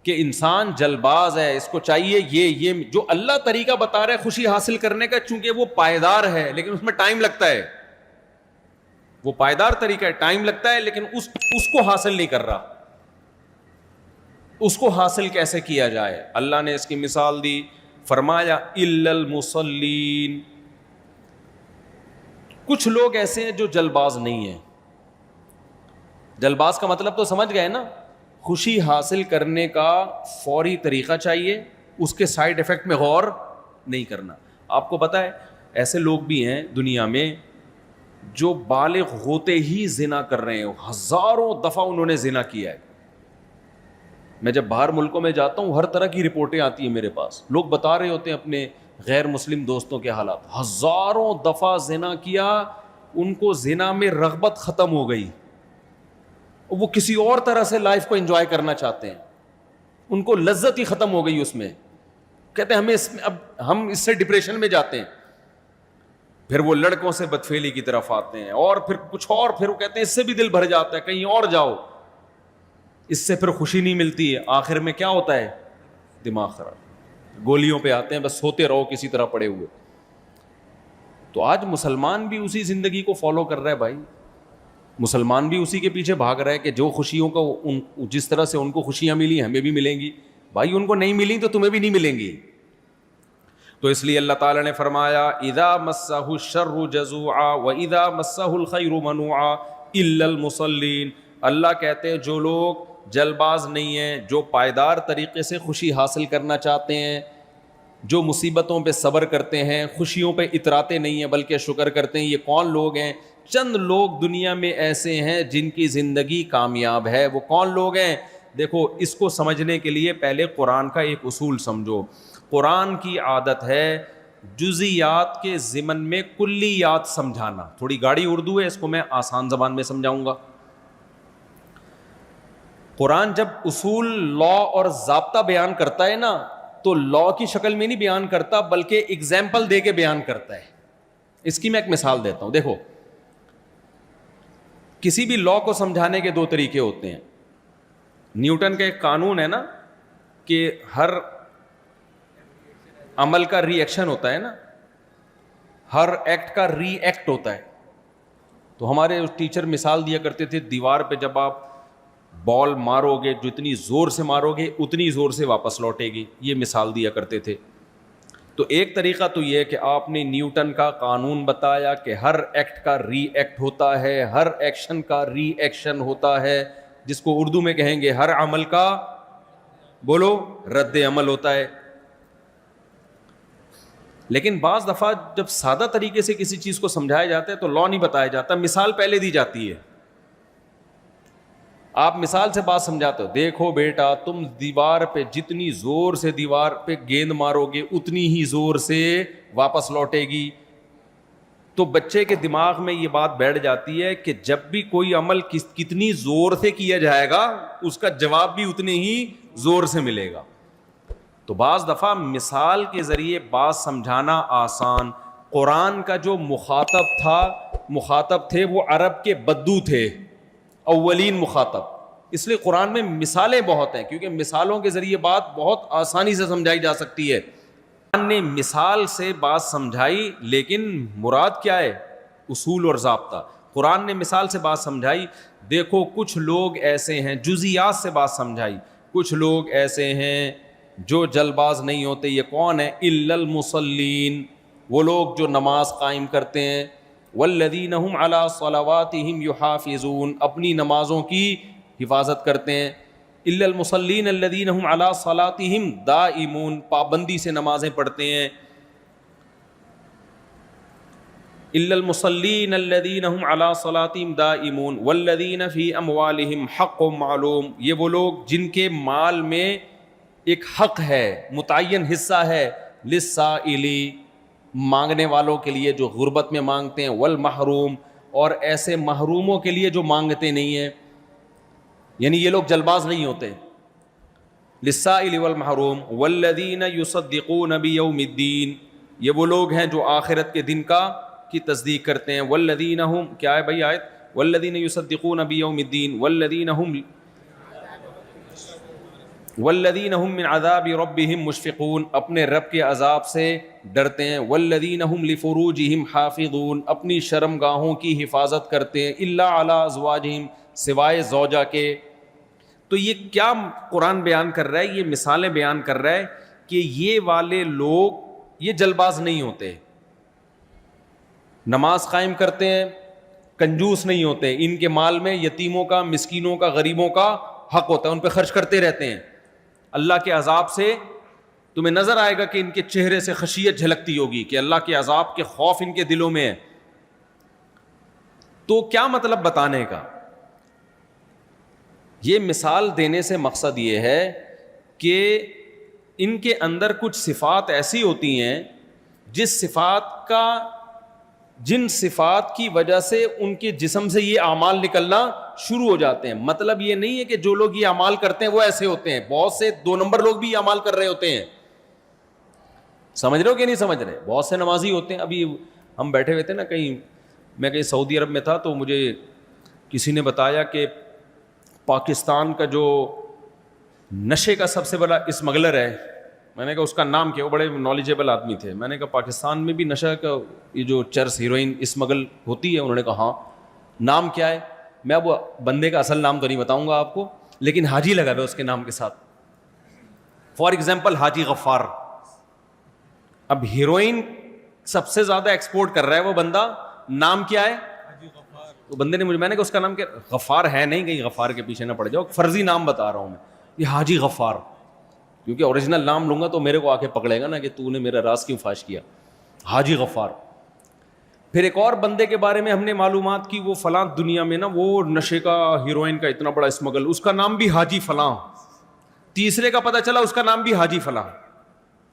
کہ انسان جلباز ہے, اس کو چاہیے یہ جو اللہ طریقہ بتا رہا ہے خوشی حاصل کرنے کا, چونکہ وہ پائیدار ہے لیکن اس میں ٹائم لگتا ہے, وہ پائیدار طریقہ ہے, ٹائم لگتا ہے, لیکن اس کو حاصل نہیں کر رہا. اس کو حاصل کیسے کیا جائے؟ اللہ نے اس کی مثال دی, فرمایا الا المصلین, کچھ لوگ ایسے ہیں جو جلباز نہیں ہیں. جلباز کا مطلب تو سمجھ گئے نا, خوشی حاصل کرنے کا فوری طریقہ چاہیے, اس کے سائیڈ ایفیکٹ میں غور نہیں کرنا. آپ کو پتہ ہے ایسے لوگ بھی ہیں دنیا میں جو بالغ ہوتے ہی زنا کر رہے ہیں, ہزاروں دفعہ انہوں نے زنا کیا ہے. میں جب باہر ملکوں میں جاتا ہوں ہر طرح کی رپورٹیں آتی ہیں میرے پاس, لوگ بتا رہے ہوتے ہیں اپنے غیر مسلم دوستوں کے حالات, ہزاروں دفعہ زنا کیا, ان کو زنا میں رغبت ختم ہو گئی, وہ کسی اور طرح سے لائف کو انجوائے کرنا چاہتے ہیں, ان کو لذت ہی ختم ہو گئی اس میں. کہتے ہیں اب ہم اس سے ڈپریشن میں جاتے ہیں. پھر وہ لڑکوں سے بدفعلی کی طرف آتے ہیں, اور پھر کچھ اور, پھر وہ کہتے ہیں اس سے بھی دل بھر جاتا ہے, کہیں اور جاؤ, اس سے پھر خوشی نہیں ملتی ہے. آخر میں کیا ہوتا ہے؟ دماغ خراب, گولیوں پہ آتے ہیں, بس سوتے رہو کسی طرح پڑے ہوئے. تو آج مسلمان بھی اسی زندگی کو فالو کر رہا ہے بھائی, مسلمان بھی اسی کے پیچھے بھاگ رہا ہے کہ جو خوشیوں کا جس طرح سے ان کو خوشیاں ملی ہمیں بھی ملیں گی. بھائی ان کو نہیں ملیں تو تمہیں بھی نہیں ملیں گی. تو اس لیے اللہ تعالیٰ نے فرمایا اذا مسہ الشر جزوعا واذا مسہ الخیر منوعا الا المصلین. اللہ کہتے ہیں جو لوگ جلباز نہیں ہیں, جو پائیدار طریقے سے خوشی حاصل کرنا چاہتے ہیں, جو مصیبتوں پہ صبر کرتے ہیں, خوشیوں پہ اتراتے نہیں ہیں بلکہ شکر کرتے ہیں, یہ کون لوگ ہیں؟ چند لوگ دنیا میں ایسے ہیں جن کی زندگی کامیاب ہے. وہ کون لوگ ہیں؟ دیکھو, اس کو سمجھنے کے لیے پہلے قرآن کا ایک اصول سمجھو. قرآن کی عادت ہے جزیات کے ضمن میں کلیات سمجھانا. تھوڑی گاڑی اردو ہے, اس کو میں آسان زبان میں سمجھاؤں گا. قرآن جب اصول لا اور ضابطہ بیان کرتا ہے نا, تو لا کی شکل میں نہیں بیان کرتا بلکہ اگزامپل دے کے بیان کرتا ہے. اس کی میں ایک مثال دیتا ہوں. دیکھو, کسی بھی لا کو سمجھانے کے دو طریقے ہوتے ہیں. نیوٹن کا ایک قانون ہے نا کہ ہر عمل کا ری ایکشن ہوتا ہے نا, ہر ایکٹ کا ری ایکٹ ہوتا ہے. تو ہمارے ٹیچر مثال دیا کرتے تھے, دیوار پہ جب آپ بال مارو گے جتنی زور سے مارو گے اتنی زور سے واپس لوٹے گی, یہ مثال دیا کرتے تھے. تو ایک طریقہ تو یہ کہ آپ نے نیوٹن کا قانون بتایا کہ ہر ایکٹ کا ری ایکٹ ہوتا ہے, ہر ایکشن کا ری ایکشن ہوتا ہے, جس کو اردو میں کہیں گے ہر عمل کا بولو رد عمل ہوتا ہے. لیکن بعض دفعہ جب سادہ طریقے سے کسی چیز کو سمجھایا جاتا ہے تو لا نہیں بتایا جاتا, مثال پہلے دی جاتی ہے. آپ مثال سے بات سمجھاتے ہو, دیکھو بیٹا تم دیوار پہ جتنی زور سے دیوار پہ گیند مارو گے اتنی ہی زور سے واپس لوٹے گی. تو بچے کے دماغ میں یہ بات بیٹھ جاتی ہے کہ جب بھی کوئی عمل کتنی زور سے کیا جائے گا اس کا جواب بھی اتنے ہی زور سے ملے گا. تو بعض دفعہ مثال کے ذریعے بات سمجھانا آسان. قرآن کا جو مخاطب تھے وہ عرب کے بدو تھے, اولین مخاطب. اس لیے قرآن میں مثالیں بہت ہیں, کیونکہ مثالوں کے ذریعے بات بہت آسانی سے سمجھائی جا سکتی ہے. قرآن نے مثال سے بات سمجھائی, لیکن مراد کیا ہے؟ اصول اور ضابطہ. قرآن نے مثال سے بات سمجھائی. دیکھو کچھ لوگ ایسے ہیں, جزیات سے بات سمجھائی, کچھ لوگ ایسے ہیں جو جلباز نہیں ہوتے. یہ کون ہے؟ الا المصلین, وہ لوگ جو نماز قائم کرتے ہیں. والذین هم علی صلواتہم یحافظون, اپنی نمازوں کی حفاظت کرتے ہیں. الا المصلین الذین هم علی صلاتہم دائمون, پابندی سے نمازیں پڑھتے ہیں. الا المصلین الذین هم علی صلاتہم دائمون والذین فی اموالہم حق معلوم, یہ وہ لوگ جن کے مال میں ایک حق ہے, متعین حصہ ہے. للسائلی, مانگنے والوں کے لیے جو غربت میں مانگتے ہیں. والمحروم, اور ایسے محروموں کے لیے جو مانگتے نہیں ہیں, یعنی یہ لوگ جلباز نہیں ہوتے. للسائل والمحروم. والذین یصدقون بیوم الدین, یہ وہ لوگ ہیں جو آخرت کے دن کی تصدیق کرتے ہیں. والذین هم, کیا ہے بھائی آیت؟ والذین یصدقون بیوم الدین والذین هم والذین هم من عذاب ربهم مشفقون، اپنے رب کے عذاب سے ڈرتے ہیں. والذین هم لفروجهم حافظون، اپنی شرمگاہوں کی حفاظت کرتے ہیں. الا علی ازواجہم، سوائے زوجہ کے. تو یہ کیا قرآن بیان کر رہا ہے؟ یہ مثالیں بیان کر رہا ہے کہ یہ والے لوگ یہ جلباز نہیں ہوتے، نماز قائم کرتے ہیں، کنجوس نہیں ہوتے، ان کے مال میں یتیموں کا، مسکینوں کا، غریبوں کا حق ہوتا ہے، ان پہ خرچ کرتے رہتے ہیں. اللہ کے عذاب سے تمہیں نظر آئے گا کہ ان کے چہرے سے خشیت جھلکتی ہوگی کہ اللہ کے عذاب کے خوف ان کے دلوں میں ہے. تو کیا مطلب بتانے کا؟ یہ مثال دینے سے مقصد یہ ہے کہ ان کے اندر کچھ صفات ایسی ہوتی ہیں جن صفات کی وجہ سے ان کے جسم سے یہ اعمال نکلنا شروع ہو جاتے ہیں. مطلب یہ نہیں ہے کہ جو لوگ یہ اعمال کرتے ہیں وہ ایسے ہوتے ہیں، بہت سے 2 نمبر لوگ بھی یہ اعمال کر رہے ہوتے ہیں. سمجھ رہے ہو کہ نہیں سمجھ رہے؟ بہت سے نمازی ہوتے ہیں. ابھی ہم بیٹھے ہوئے تھے نا، میں کہیں سعودی عرب میں تھا، تو مجھے کسی نے بتایا کہ پاکستان کا جو نشے کا سب سے بڑا اسمگلر ہے. میں نے کہا اس کا نام کیا؟ وہ بڑے نالجیبل آدمی تھے. میں نے کہا پاکستان میں بھی نشہ کا یہ جو چرس ہیروئن اسمگل ہوتی ہے؟ انہوں نے کہا ہاں. نام کیا ہے؟ میں اب بندے کا اصل نام تو نہیں بتاؤں گا آپ کو، لیکن حاجی لگا ہوا اس کے نام کے ساتھ. فار ایگزامپل حاجی غفار. اب ہیروئن سب سے زیادہ ایکسپورٹ کر رہا ہے وہ بندہ، نام کیا ہے؟ تو بندے نے میں نے کہا اس کا نام کیا؟ غفار ہے نہیں، کہیں غفار کے پیچھے نہ پڑ جاؤ، فرضی نام بتا رہا ہوں میں، یہ حاجی غفار. کیونکہ اوریجنل نام لوں گا تو میرے کو آ کے پکڑے گا نا کہ تو نے میرا راز کیوں فاش کیا. حاجی غفار. پھر ایک اور بندے کے بارے میں ہم نے معلومات کی، وہ فلاں دنیا میں نا وہ نشے کا، ہیروئن کا اتنا بڑا اسمگل، اس کا نام بھی حاجی فلاں. تیسرے کا پتہ چلا اس کا نام بھی حاجی فلاں.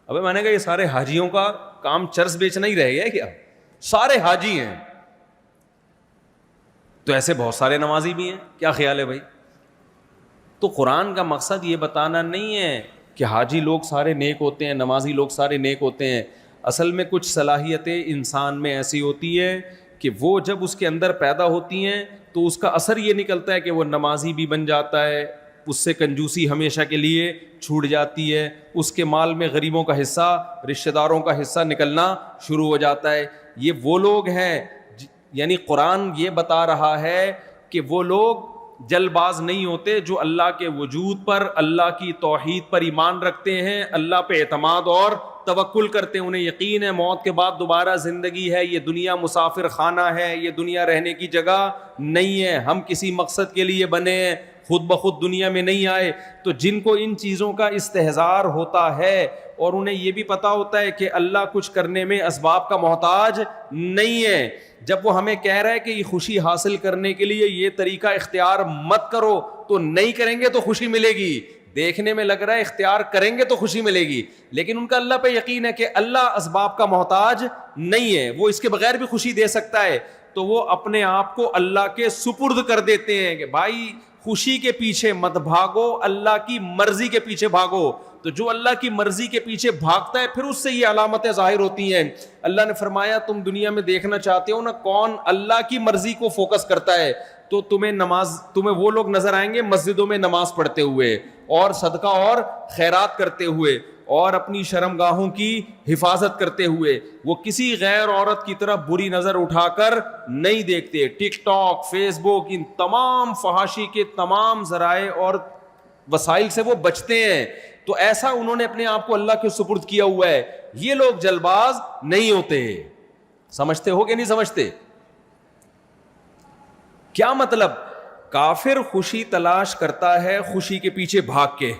ابے میں نے کہا یہ سارے حاجیوں کا کام چرس بیچنا ہی رہ گیا کیا؟ سارے حاجی ہیں. تو ایسے بہت سارے نمازی بھی ہیں. کیا خیال ہے بھائی؟ تو قرآن کا مقصد یہ بتانا نہیں ہے کہ حاجی لوگ سارے نیک ہوتے ہیں، نمازی لوگ سارے نیک ہوتے ہیں. اصل میں کچھ صلاحیتیں انسان میں ایسی ہوتی ہے کہ وہ جب اس کے اندر پیدا ہوتی ہیں تو اس کا اثر یہ نکلتا ہے کہ وہ نمازی بھی بن جاتا ہے، اس سے کنجوسی ہمیشہ کے لیے چھوٹ جاتی ہے، اس کے مال میں غریبوں کا حصہ، رشتہ داروں کا حصہ نکلنا شروع ہو جاتا ہے. یہ وہ لوگ ہیں، یعنی قرآن یہ بتا رہا ہے کہ وہ لوگ جل باز نہیں ہوتے جو اللہ کے وجود پر، اللہ کی توحید پر ایمان رکھتے ہیں، اللہ پہ اعتماد اور توکل کرتے ہیں. انہیں یقین ہے موت کے بعد دوبارہ زندگی ہے، یہ دنیا مسافر خانہ ہے، یہ دنیا رہنے کی جگہ نہیں ہے، ہم کسی مقصد کے لیے بنے ہیں، خود بخود دنیا میں نہیں آئے. تو جن کو ان چیزوں کا استحضار ہوتا ہے اور انہیں یہ بھی پتا ہوتا ہے کہ اللہ کچھ کرنے میں اسباب کا محتاج نہیں ہے، جب وہ ہمیں کہہ رہا ہے کہ یہ خوشی حاصل کرنے کے لیے یہ طریقہ اختیار مت کرو، تو نہیں کریں گے تو خوشی ملے گی. دیکھنے میں لگ رہا ہے اختیار کریں گے تو خوشی ملے گی، لیکن ان کا اللہ پہ یقین ہے کہ اللہ اسباب کا محتاج نہیں ہے، وہ اس کے بغیر بھی خوشی دے سکتا ہے. تو وہ اپنے آپ کو اللہ کے سپرد کر دیتے ہیں کہ بھائی خوشی کے پیچھے مت بھاگو، اللہ کی مرضی کے پیچھے بھاگو. تو جو اللہ کی مرضی کے پیچھے بھاگتا ہے پھر اس سے یہ علامتیں ظاہر ہوتی ہیں. اللہ نے فرمایا تم دنیا میں دیکھنا چاہتے ہو نا کون اللہ کی مرضی کو فوکس کرتا ہے، تو تمہیں وہ لوگ نظر آئیں گے مسجدوں میں نماز پڑھتے ہوئے اور صدقہ اور خیرات کرتے ہوئے اور اپنی شرمگاہوں کی حفاظت کرتے ہوئے. وہ کسی غیر عورت کی طرف بری نظر اٹھا کر نہیں دیکھتے. ٹک ٹاک، فیس بک، ان تمام فحاشی کے تمام ذرائع اور وسائل سے وہ بچتے ہیں. تو ایسا انہوں نے اپنے آپ کو اللہ کے سپرد کیا ہوا ہے. یہ لوگ جلباز نہیں ہوتے. سمجھتے ہو کہ نہیں سمجھتے؟ کیا مطلب؟ کافر خوشی تلاش کرتا ہے خوشی کے پیچھے بھاگ کے،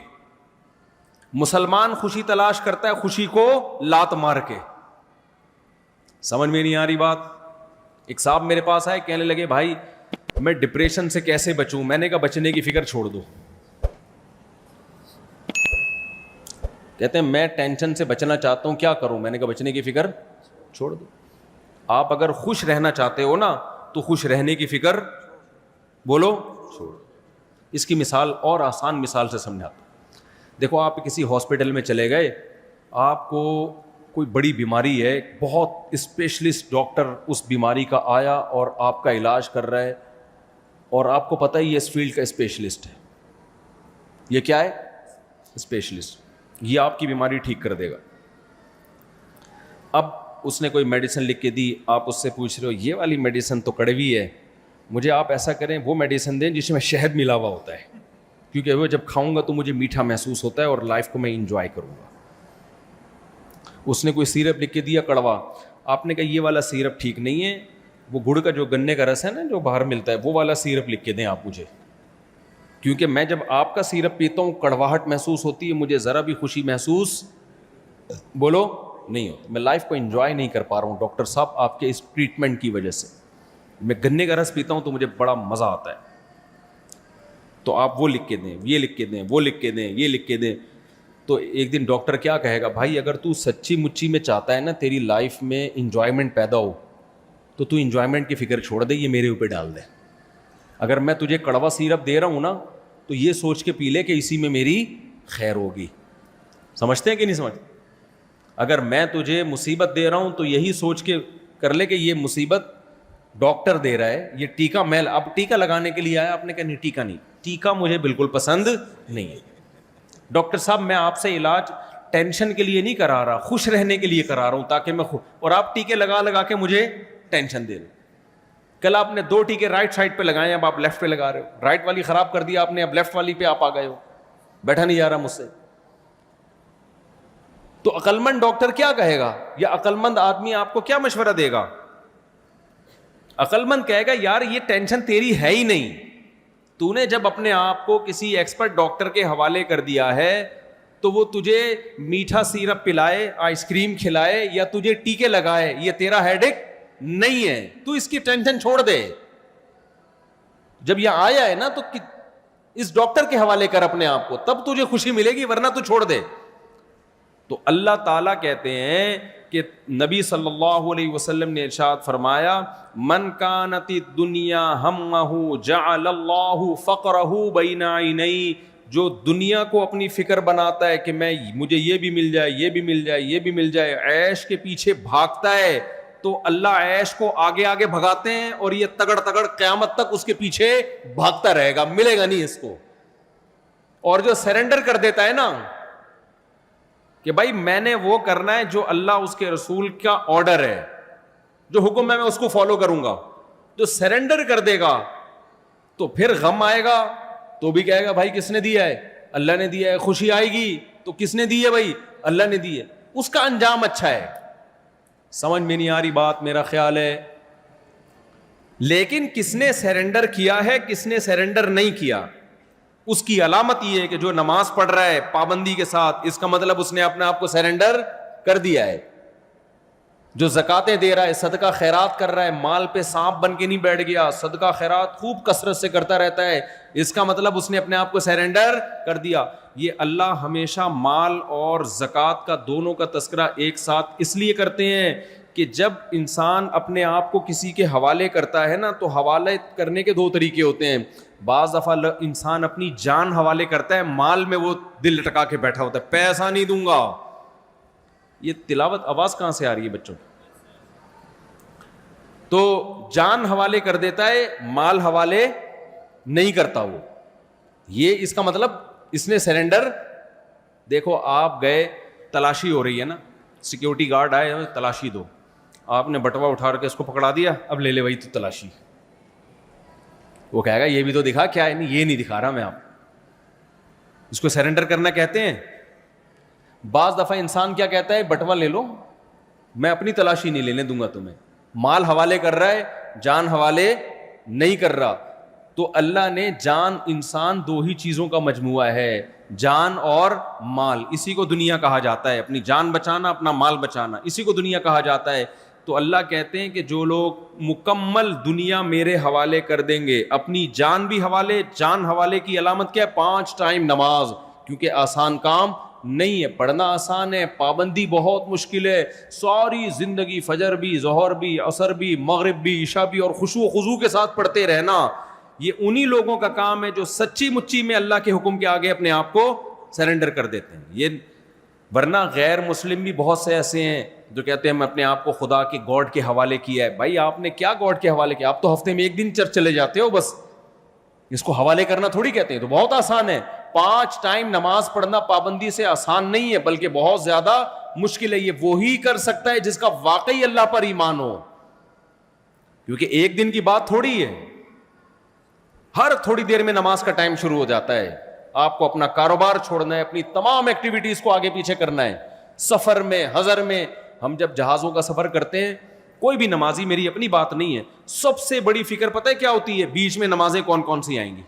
مسلمان خوشی تلاش کرتا ہے خوشی کو لات مار کے. سمجھ میں نہیں آ رہی بات؟ ایک صاحب میرے پاس آئے، کہنے لگے بھائی میں ڈپریشن سے کیسے بچوں؟ میں نے کہا بچنے کی فکر چھوڑ دو. کہتے ہیں میں ٹینشن سے بچنا چاہتا ہوں، کیا کروں؟ میں نے کہا بچنے کی فکر چھوڑ دو. آپ اگر خوش رہنا چاہتے ہو نا تو خوش رہنے کی فکر بولو چھوڑ. اس کی مثال اور آسان مثال سے سمجھاتا ہوں. دیکھو آپ کسی ہاسپٹل میں چلے گئے، آپ کو کوئی بڑی بیماری ہے، بہت اسپیشلسٹ ڈاکٹر اس بیماری کا آیا اور آپ کا علاج کر رہا ہے، اور آپ کو پتہ ہی یہ اس فیلڈ کا اسپیشلسٹ ہے. یہ کیا ہے؟ اسپیشلسٹ, یہ آپ کی بیماری ٹھیک کر دے گا. اب اس نے کوئی میڈیسن لکھ کے دی, آپ اس سے پوچھ رہے ہو یہ والی میڈیسن تو کڑوی ہے, مجھے آپ ایسا کریں وہ میڈیسن دیں جس میں شہد ملا ہوا ہوتا ہے, کیونکہ وہ جب کھاؤں گا تو مجھے میٹھا محسوس ہوتا ہے اور لائف کو میں انجوائے کروں گا. اس نے کوئی سیرپ لکھ کے دیا کڑوا, آپ نے کہا یہ والا سیرپ ٹھیک نہیں ہے, وہ گڑ کا جو گنے کا رس ہے نا جو باہر ملتا ہے وہ والا سیرپ لکھ کے دیں آپ مجھے, کیونکہ میں جب آپ کا سیرپ پیتا ہوں کڑواہٹ محسوس ہوتی ہے, مجھے ذرا بھی خوشی محسوس بولو نہیں ہوتی, میں لائف کو انجوائے نہیں کر پا رہا ہوں ڈاکٹر صاحب آپ کے اس ٹریٹمنٹ کی وجہ سے. میں گنے کا رس پیتا ہوں تو مجھے بڑا مزہ آتا ہے, تو آپ وہ لکھ کے دیں, یہ لکھ کے دیں, وہ لکھ کے دیں, یہ لکھ کے دیں. تو ایک دن ڈاکٹر کیا کہے گا, بھائی اگر تو سچی مچی میں چاہتا ہے نا تیری لائف میں انجوائمنٹ پیدا ہو تو انجوائمنٹ کی فکر چھوڑ دے, یہ میرے اوپر ڈال دے. اگر میں تجھے کڑوا سیرپ دے رہا ہوں نا تو یہ سوچ کے پی لے کہ اسی میں میری خیر ہوگی. سمجھتے ہیں کہ نہیں سمجھتے؟ اگر میں تجھے مصیبت دے رہا ہوں تو یہی سوچ کے کر لے کہ یہ مصیبت ڈاکٹر دے رہا ہے, یہ ٹیکا میں اب ٹیکا لگانے کے لیے آیا, آپ نے کہا نہیں ٹیکا نہیں, ٹیکا مجھے بالکل پسند نہیں ہے. ڈاکٹر صاحب میں آپ سے علاج ٹینشن کے لیے نہیں کرا رہا, خوش رہنے کے لیے کرا رہا ہوں تاکہ میں اور آپ ٹیکے لگا کے مجھے ٹینشن دے رہے. کل آپ نے 2 ٹیکے رائٹ سائڈ پہ لگائے, اب آپ لیفٹ پہ لگا رہے ہو, رائٹ والی خراب کر دی آپ نے, اب لیفٹ والی پہ آپ آ گئے ہو, بیٹھا نہیں جا رہا مجھ سے. تو عقلمند ڈاکٹر کیا کہے گا, یا عقلمند آدمی آپ کو کیا مشورہ دے گا؟ عقلمند کہے گا یار یہ ٹینشن تیری ہے ہی نہیں, تو نے جب اپنے آپ کو کسی ایکسپرٹ ڈاکٹر کے حوالے کر دیا ہے تو وہ تجھے میٹھا سیرپ پلائے, آئس کریم کھلائے یا تجھے ٹیکے لگائے, یہ تیرا ہیڈیک نہیں ہے, تو اس کی ٹینشن چھوڑ دے. جب یہ آیا ہے نا تو اس ڈاکٹر کے حوالے کر اپنے آپ کو, تب تجھے خوشی ملے گی, ورنہ تو چھوڑ دے. تو اللہ تعالیٰ کہتے ہیں کہ نبی صلی اللہ علیہ وسلم نے ارشاد فرمایا, من کانت الدنیا ہمہ جعل اللہ فقرہ بین عینیہ, جو دنیا کو اپنی فکر بناتا ہے کہ مجھے یہ بھی مل جائے, یہ بھی مل جائے, یہ بھی مل جائے, عیش کے پیچھے بھاگتا ہے, تو اللہ عیش کو آگے آگے بھگاتے ہیں اور یہ تگڑ قیامت تک اس کے پیچھے بھاگتا رہے گا, ملے گا نہیں اس کو. اور جو سرنڈر کر دیتا ہے نا کہ بھائی میں نے وہ کرنا ہے جو اللہ اس کے رسول کا آرڈر ہے, جو حکم ہے میں اس کو فالو کروں گا, جو سرنڈر کر دے گا تو پھر غم آئے گا تو بھی کہے گا بھائی کس نے دیا ہے, اللہ نے دیا ہے. خوشی آئے گی تو کس نے دی ہے, بھائی اللہ نے دی ہے. اس کا انجام اچھا ہے. سمجھ میں نہیں آ رہی بات, میرا خیال ہے. لیکن کس نے سرنڈر کیا ہے, کس نے سرنڈر نہیں کیا, اس کی علامت یہ ہے کہ جو نماز پڑھ رہا ہے پابندی کے ساتھ, اس کا مطلب اس نے اپنے آپ کو سرنڈر کر دیا ہے. جو زکاتیں دے رہا ہے, صدقہ خیرات کر رہا ہے, مال پہ سانپ بن کے نہیں بیٹھ گیا, صدقہ خیرات خوب کثرت سے کرتا رہتا ہے, اس کا مطلب اس نے اپنے آپ کو سرنڈر کر دیا. یہ اللہ ہمیشہ مال اور زکات کا دونوں کا تذکرہ ایک ساتھ اس لیے کرتے ہیں کہ جب انسان اپنے آپ کو کسی کے حوالے کرتا ہے نا, تو حوالے کرنے کے 2 طریقے ہوتے ہیں. بعض دفعہ انسان اپنی جان حوالے کرتا ہے, مال میں وہ دل لٹکا کے بیٹھا ہوتا ہے, پیسہ نہیں دوں گا. یہ تلاوت آواز کہاں سے آ رہی ہے بچوں؟ تو جان حوالے کر دیتا ہے, مال حوالے نہیں کرتا وہ. یہ اس کا مطلب اس نے سرنڈر. دیکھو آپ گئے, تلاشی ہو رہی ہے نا, سیکیورٹی گارڈ آئے تلاشی دو, آپ نے بٹوا اٹھا کے اس کو پکڑا دیا, اب لے لے بھائی تو تلاشی. وہ کہے گا یہ بھی تو دکھا, کیا ہے نہیں, یہ نہیں دکھا رہا میں آپ. اس کو سرنڈر کرنا کہتے ہیں. بعض دفعہ انسان کیا کہتا ہے, بٹوا لے لو, میں اپنی تلاشی نہیں لینے دوں گا تمہیں. مال حوالے کر رہا ہے, جان حوالے نہیں کر رہا. تو اللہ نے جان, انسان 2 ہی چیزوں کا مجموعہ ہے, جان اور مال. اسی کو دنیا کہا جاتا ہے, اپنی جان بچانا, اپنا مال بچانا, اسی کو دنیا کہا جاتا ہے. تو اللہ کہتے ہیں کہ جو لوگ مکمل دنیا میرے حوالے کر دیں گے, اپنی جان بھی حوالے. جان حوالے کی علامت کیا ہے؟ 5 ٹائم نماز, کیونکہ آسان کام نہیں ہے, پڑھنا آسان ہے, پابندی بہت مشکل ہے. ساری زندگی فجر بھی, ظہر بھی, عصر بھی, مغرب بھی, عشاء بھی, اور خشوع و خضوع کے ساتھ پڑھتے رہنا, یہ انہی لوگوں کا کام ہے جو سچی مچی میں اللہ کے حکم کے آگے اپنے آپ کو سرنڈر کر دیتے ہیں. یہ ورنہ غیر مسلم بھی بہت سے ایسے ہیں جو کہتے ہیں میں اپنے آپ کو خدا کے گاڈ کے حوالے کیا ہے. بھائی آپ نے کیا گاڈ کے حوالے کیا؟ آپ تو ہفتے میں 1 دن چرچ چلے جاتے ہو بس. اس کو حوالے کرنا تھوڑی کہتے ہیں, تو بہت آسان ہے. 5 ٹائم نماز پڑھنا پابندی سے آسان نہیں ہے بلکہ بہت زیادہ مشکل ہے. یہ وہی کر سکتا ہے جس کا واقعی اللہ پر ایمان ہو, کیونکہ ایک دن کی بات تھوڑی ہے. ہر تھوڑی دیر میں نماز کا ٹائم شروع ہو جاتا ہے. آپ کو اپنا کاروبار چھوڑنا ہے, اپنی تمام ایکٹیویٹیز کو آگے پیچھے کرنا ہے. سفر میں, حضر میں, ہم جب جہازوں کا سفر کرتے ہیں, کوئی بھی نمازی, میری اپنی بات نہیں ہے, سب سے بڑی فکر پتہ ہے کیا ہوتی ہے؟ بیچ میں نمازیں کون کون سی آئیں گی.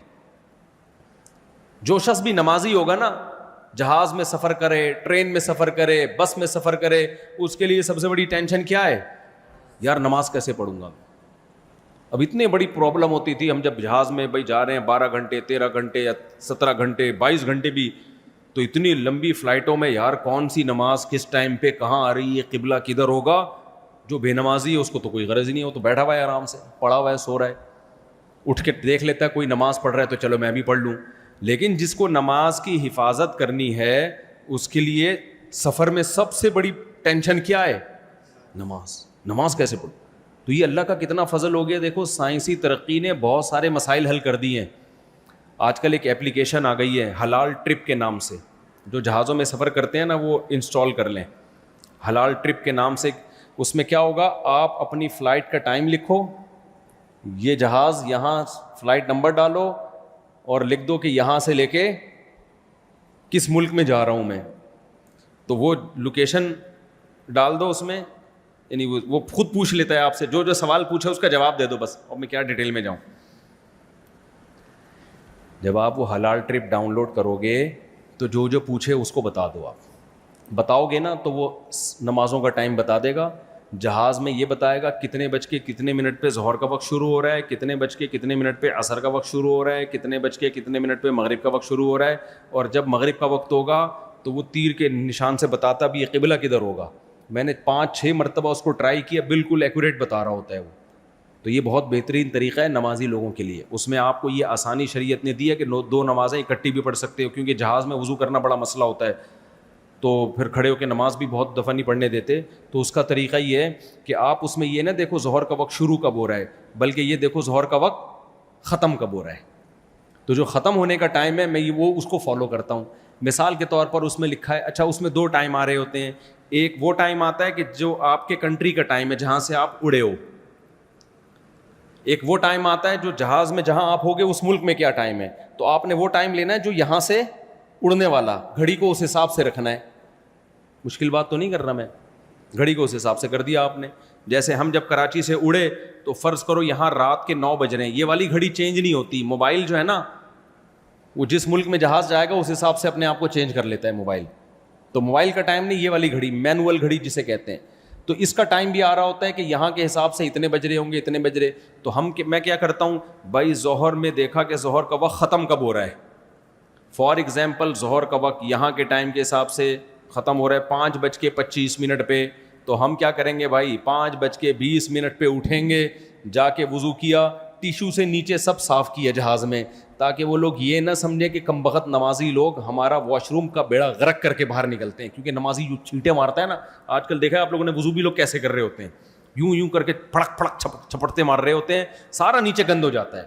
جو شخص بھی نمازی ہوگا نا, جہاز میں سفر کرے, ٹرین میں سفر کرے, بس میں سفر کرے, اس کے لیے سب سے بڑی ٹینشن کیا ہے؟ یار نماز کیسے پڑھوں گا. اب اتنی بڑی پرابلم ہوتی تھی, ہم جب جہاز میں بھائی جا رہے ہیں 12 گھنٹے 13 گھنٹے یا 17 گھنٹے 22 گھنٹے بھی, تو اتنی لمبی فلائٹوں میں یار کون سی نماز کس ٹائم پہ کہاں آ رہی ہے, قبلہ کدھر ہوگا. جو بے نمازی ہے اس کو تو کوئی غرض ہی نہیں, ہو تو بیٹھا ہوا ہے آرام سے, پڑا ہوا ہے, سو رہا ہے, اٹھ کے دیکھ لیتا ہے کوئی نماز پڑھ رہا ہے تو چلو میں بھی پڑھ لوں. لیکن جس کو نماز کی حفاظت کرنی ہے اس کے لیے سفر میں سب سے بڑی ٹینشن کیا ہے؟ نماز کیسے پڑھوں. تو یہ اللہ کا کتنا فضل ہو گیا. دیکھو سائنسی ترقی نے بہت سارے مسائل حل کر دیے ہیں. آج کل ایک ایپلیکیشن آ گئی ہے حلال ٹرپ کے نام سے, جو جہازوں میں سفر کرتے ہیں نا وہ انسٹال کر لیں. حلال ٹرپ کے نام سے, اس میں کیا ہوگا, آپ اپنی فلائٹ کا ٹائم لکھو, یہ جہاز یہاں فلائٹ نمبر ڈالو اور لکھ دو کہ یہاں سے لے کے کس ملک میں جا رہا ہوں میں, تو وہ لوکیشن ڈال دو اس میں, یعنی وہ خود پوچھ لیتا ہے آپ سے, جو سوال پوچھے اس کا جواب دے دو بس, اور میں کیا ڈیٹیل میں جاؤں. جب آپ وہ حلال ٹرپ ڈاؤن لوڈ کرو گے تو جو پوچھے اس کو بتا دو. آپ بتاؤ گے نا تو وہ نمازوں کا ٹائم بتا دے گا. جہاز میں یہ بتائے گا کتنے بج کے کتنے منٹ پہ ظہر کا وقت شروع ہو رہا ہے, کتنے بج کے کتنے منٹ پہ عصر کا وقت شروع ہو رہا ہے, کتنے بج کے کتنے منٹ پہ مغرب کا وقت شروع ہو رہا ہے. اور جب مغرب کا وقت ہوگا تو وہ تیر کے نشان سے بتاتا بھی یہ قبلہ کدھر ہوگا. میں نے 5-6 مرتبہ اس کو ٹرائی کیا, بالکل ایکوریٹ بتا رہا ہوتا ہے وہ. تو یہ بہت بہترین طریقہ ہے نمازی لوگوں کے لیے. اس میں آپ کو یہ آسانی شریعت نے دی ہے کہ 2 نمازیں اکٹھی بھی پڑھ سکتے ہو, کیونکہ جہاز میں وضو کرنا بڑا مسئلہ ہوتا ہے, تو پھر کھڑے ہو کے نماز بھی بہت دفعہ نہیں پڑھنے دیتے. تو اس کا طریقہ یہ ہے کہ آپ اس میں یہ نہ دیکھو ظہر کا وقت شروع کب ہو رہا ہے, بلکہ یہ دیکھو ظہر کا وقت ختم کب ہو رہا ہے. تو جو ختم ہونے کا ٹائم ہے میں وہ اس کو فالو کرتا ہوں. مثال کے طور پر اس میں لکھا ہے, اچھا اس میں 2 ٹائم آ رہے ہوتے ہیں. ایک وہ ٹائم آتا ہے کہ جو آپ کے کنٹری کا ٹائم ہے جہاں سے آپ اڑے ہو, ایک وہ ٹائم آتا ہے جو جہاز میں جہاں آپ ہوگے اس ملک میں کیا ٹائم ہے. تو آپ نے وہ ٹائم لینا ہے جو یہاں سے اڑنے والا, گھڑی کو اس حساب سے رکھنا ہے. مشکل بات تو نہیں کر رہا میں, گھڑی کو اس حساب سے کر دیا آپ نے. جیسے ہم جب کراچی سے اڑے تو فرض کرو یہاں رات کے 9 بج رہے ہیں, یہ والی گھڑی چینج نہیں ہوتی. موبائل جو ہے نا وہ جس ملک میں جہاز جائے گا اس حساب سے اپنے آپ کو چینج کر لیتا ہے موبائل. تو موبائل کا ٹائم نہیں, یہ والی گھڑی مینول گھڑی جسے کہتے ہیں. تو اس کا ٹائم بھی آ رہا ہوتا ہے کہ یہاں کے حساب سے اتنے بج رہے ہوں گے, اتنے بج رہے. تو میں کیا کرتا ہوں بھائی, ظہر میں دیکھا کہ ظہر کا وقت ختم کب ہو رہا ہے. فار ایگزامپل ظہر کا وقت یہاں کے ٹائم کے حساب سے ختم ہو رہا ہے 5:25 پہ. تو ہم کیا کریں گے بھائی, 5:20 پہ اٹھیں گے, جا کے وضو کیا, ٹیشو سے نیچے سب صاف کیا جہاز میں, تاکہ وہ لوگ یہ نہ سمجھے کہ کم بخت نمازی لوگ ہمارا واش روم کا بیڑا غرق کر کے باہر نکلتے ہیں. کیونکہ نمازی جو چھینٹے مارتا ہے نا, آج کل دیکھا ہے آپ لوگوں نے وضو بھی لوگ کیسے کر رہے ہوتے ہیں, یوں کر کے پھڑک پھڑک چھپٹتے مار رہے ہوتے ہیں, سارا نیچے گند ہو جاتا ہے.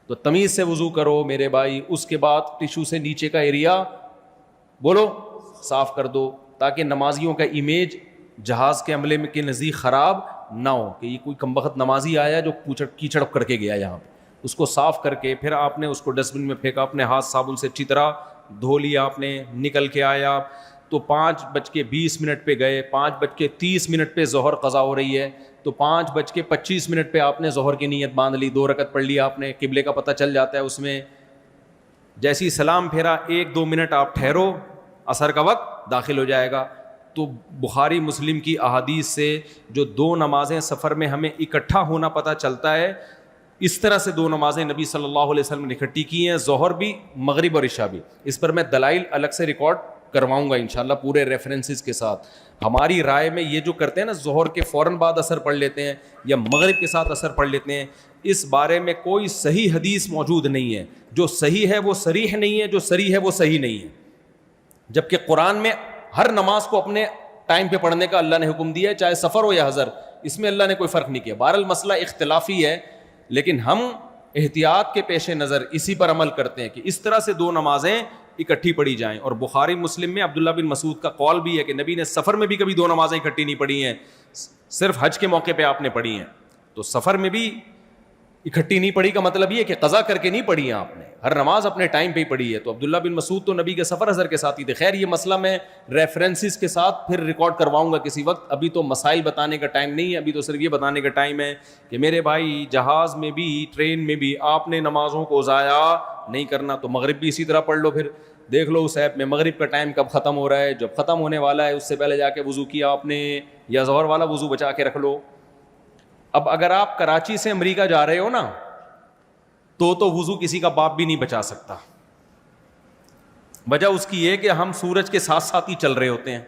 تو تمیز سے وضو کرو میرے بھائی. اس کے بعد ٹیشو سے نیچے کا ایریا بولو صاف کر دو, تاکہ نمازیوں کا امیج جہاز کے عملے میں کے نزدیک خراب نہ ہو کہ یہ کوئی کمبخت نمازی آیا جو کیچڑ کر کے گیا یہاں پہ. اس کو صاف کر کے پھر آپ نے اس کو ڈسٹ بن میں پھینکا, اپنے ہاتھ صابن سے اچھی طرح دھو لیا, آپ نے نکل کے آیا. تو 5:20 پہ گئے, 5:30 پہ ظہر قضا ہو رہی ہے, تو 5:25 پہ آپ نے ظہر کی نیت باندھ لی, 2 رکعت پڑھ لیا آپ نے, قبلے کا پتہ چل جاتا ہے اس میں. جیسی سلام پھیرا 1-2 منٹ آپ ٹھہرو, عصر کا وقت داخل ہو جائے گا. تو بخاری مسلم کی احادیث سے جو 2 نمازیں سفر میں ہمیں اکٹھا ہونا پتہ چلتا ہے, اس طرح سے 2 نمازیں نبی صلی اللہ علیہ وسلم نے اکٹھی کی ہیں, ظہر بھی مغرب اور عشاء بھی. اس پر میں دلائل الگ سے ریکارڈ کرواؤں گا انشاءاللہ پورے ریفرنسز کے ساتھ. ہماری رائے میں یہ جو کرتے ہیں نا ظہر کے فوراً بعد عصر پڑھ لیتے ہیں یا مغرب کے ساتھ عصر پڑھ لیتے ہیں, اس بارے میں کوئی صحیح حدیث موجود نہیں ہے. جو صحیح ہے وہ صریح نہیں ہے, جو صریح ہے وہ صحیح نہیں ہے. جبکہ قرآن میں ہر نماز کو اپنے ٹائم پہ پڑھنے کا اللہ نے حکم دیا ہے, چاہے سفر ہو یا حضر, اس میں اللہ نے کوئی فرق نہیں کیا. بہرحال مسئلہ اختلافی ہے, لیکن ہم احتیاط کے پیش نظر اسی پر عمل کرتے ہیں کہ اس طرح سے 2 نمازیں اکٹھی پڑھی جائیں. اور بخاری مسلم میں عبداللہ بن مسعود کا قول بھی ہے کہ نبی نے سفر میں بھی کبھی 2 نمازیں اکٹھی نہیں پڑھی ہیں, صرف حج کے موقع پہ آپ نے پڑھی ہیں. تو سفر میں بھی اکٹھی نہیں پڑھی کا مطلب یہ کہ قضا کر کے نہیں پڑھی ہے آپ نے, ہر نماز اپنے ٹائم پہ ہی پڑھی ہے. تو عبداللہ بن مسعود تو نبی کے سفر حضر کے ساتھ ہی تھے. خیر یہ مسئلہ میں ریفرنسز کے ساتھ پھر ریکارڈ کرواؤں گا کسی وقت, ابھی تو مسائل بتانے کا ٹائم نہیں ہے, ابھی تو صرف یہ بتانے کا ٹائم ہے کہ میرے بھائی جہاز میں بھی ٹرین میں بھی آپ نے نمازوں کو ضائع نہیں کرنا. تو مغرب بھی اسی طرح پڑھ لو, پھر دیکھ لو اس ایپ میں مغرب کا ٹائم کب ختم ہو رہا ہے, جب ختم ہونے والا ہے اس سے پہلے جا کے وضو کیا آپ نے, یا ظہر والا وضو بچا کے رکھ لو. اب اگر آپ کراچی سے امریکہ جا رہے ہو نا تو وضو کسی کا باپ بھی نہیں بچا سکتا. وجہ اس کی یہ کہ ہم سورج کے ساتھ ساتھ ہی چل رہے ہوتے ہیں,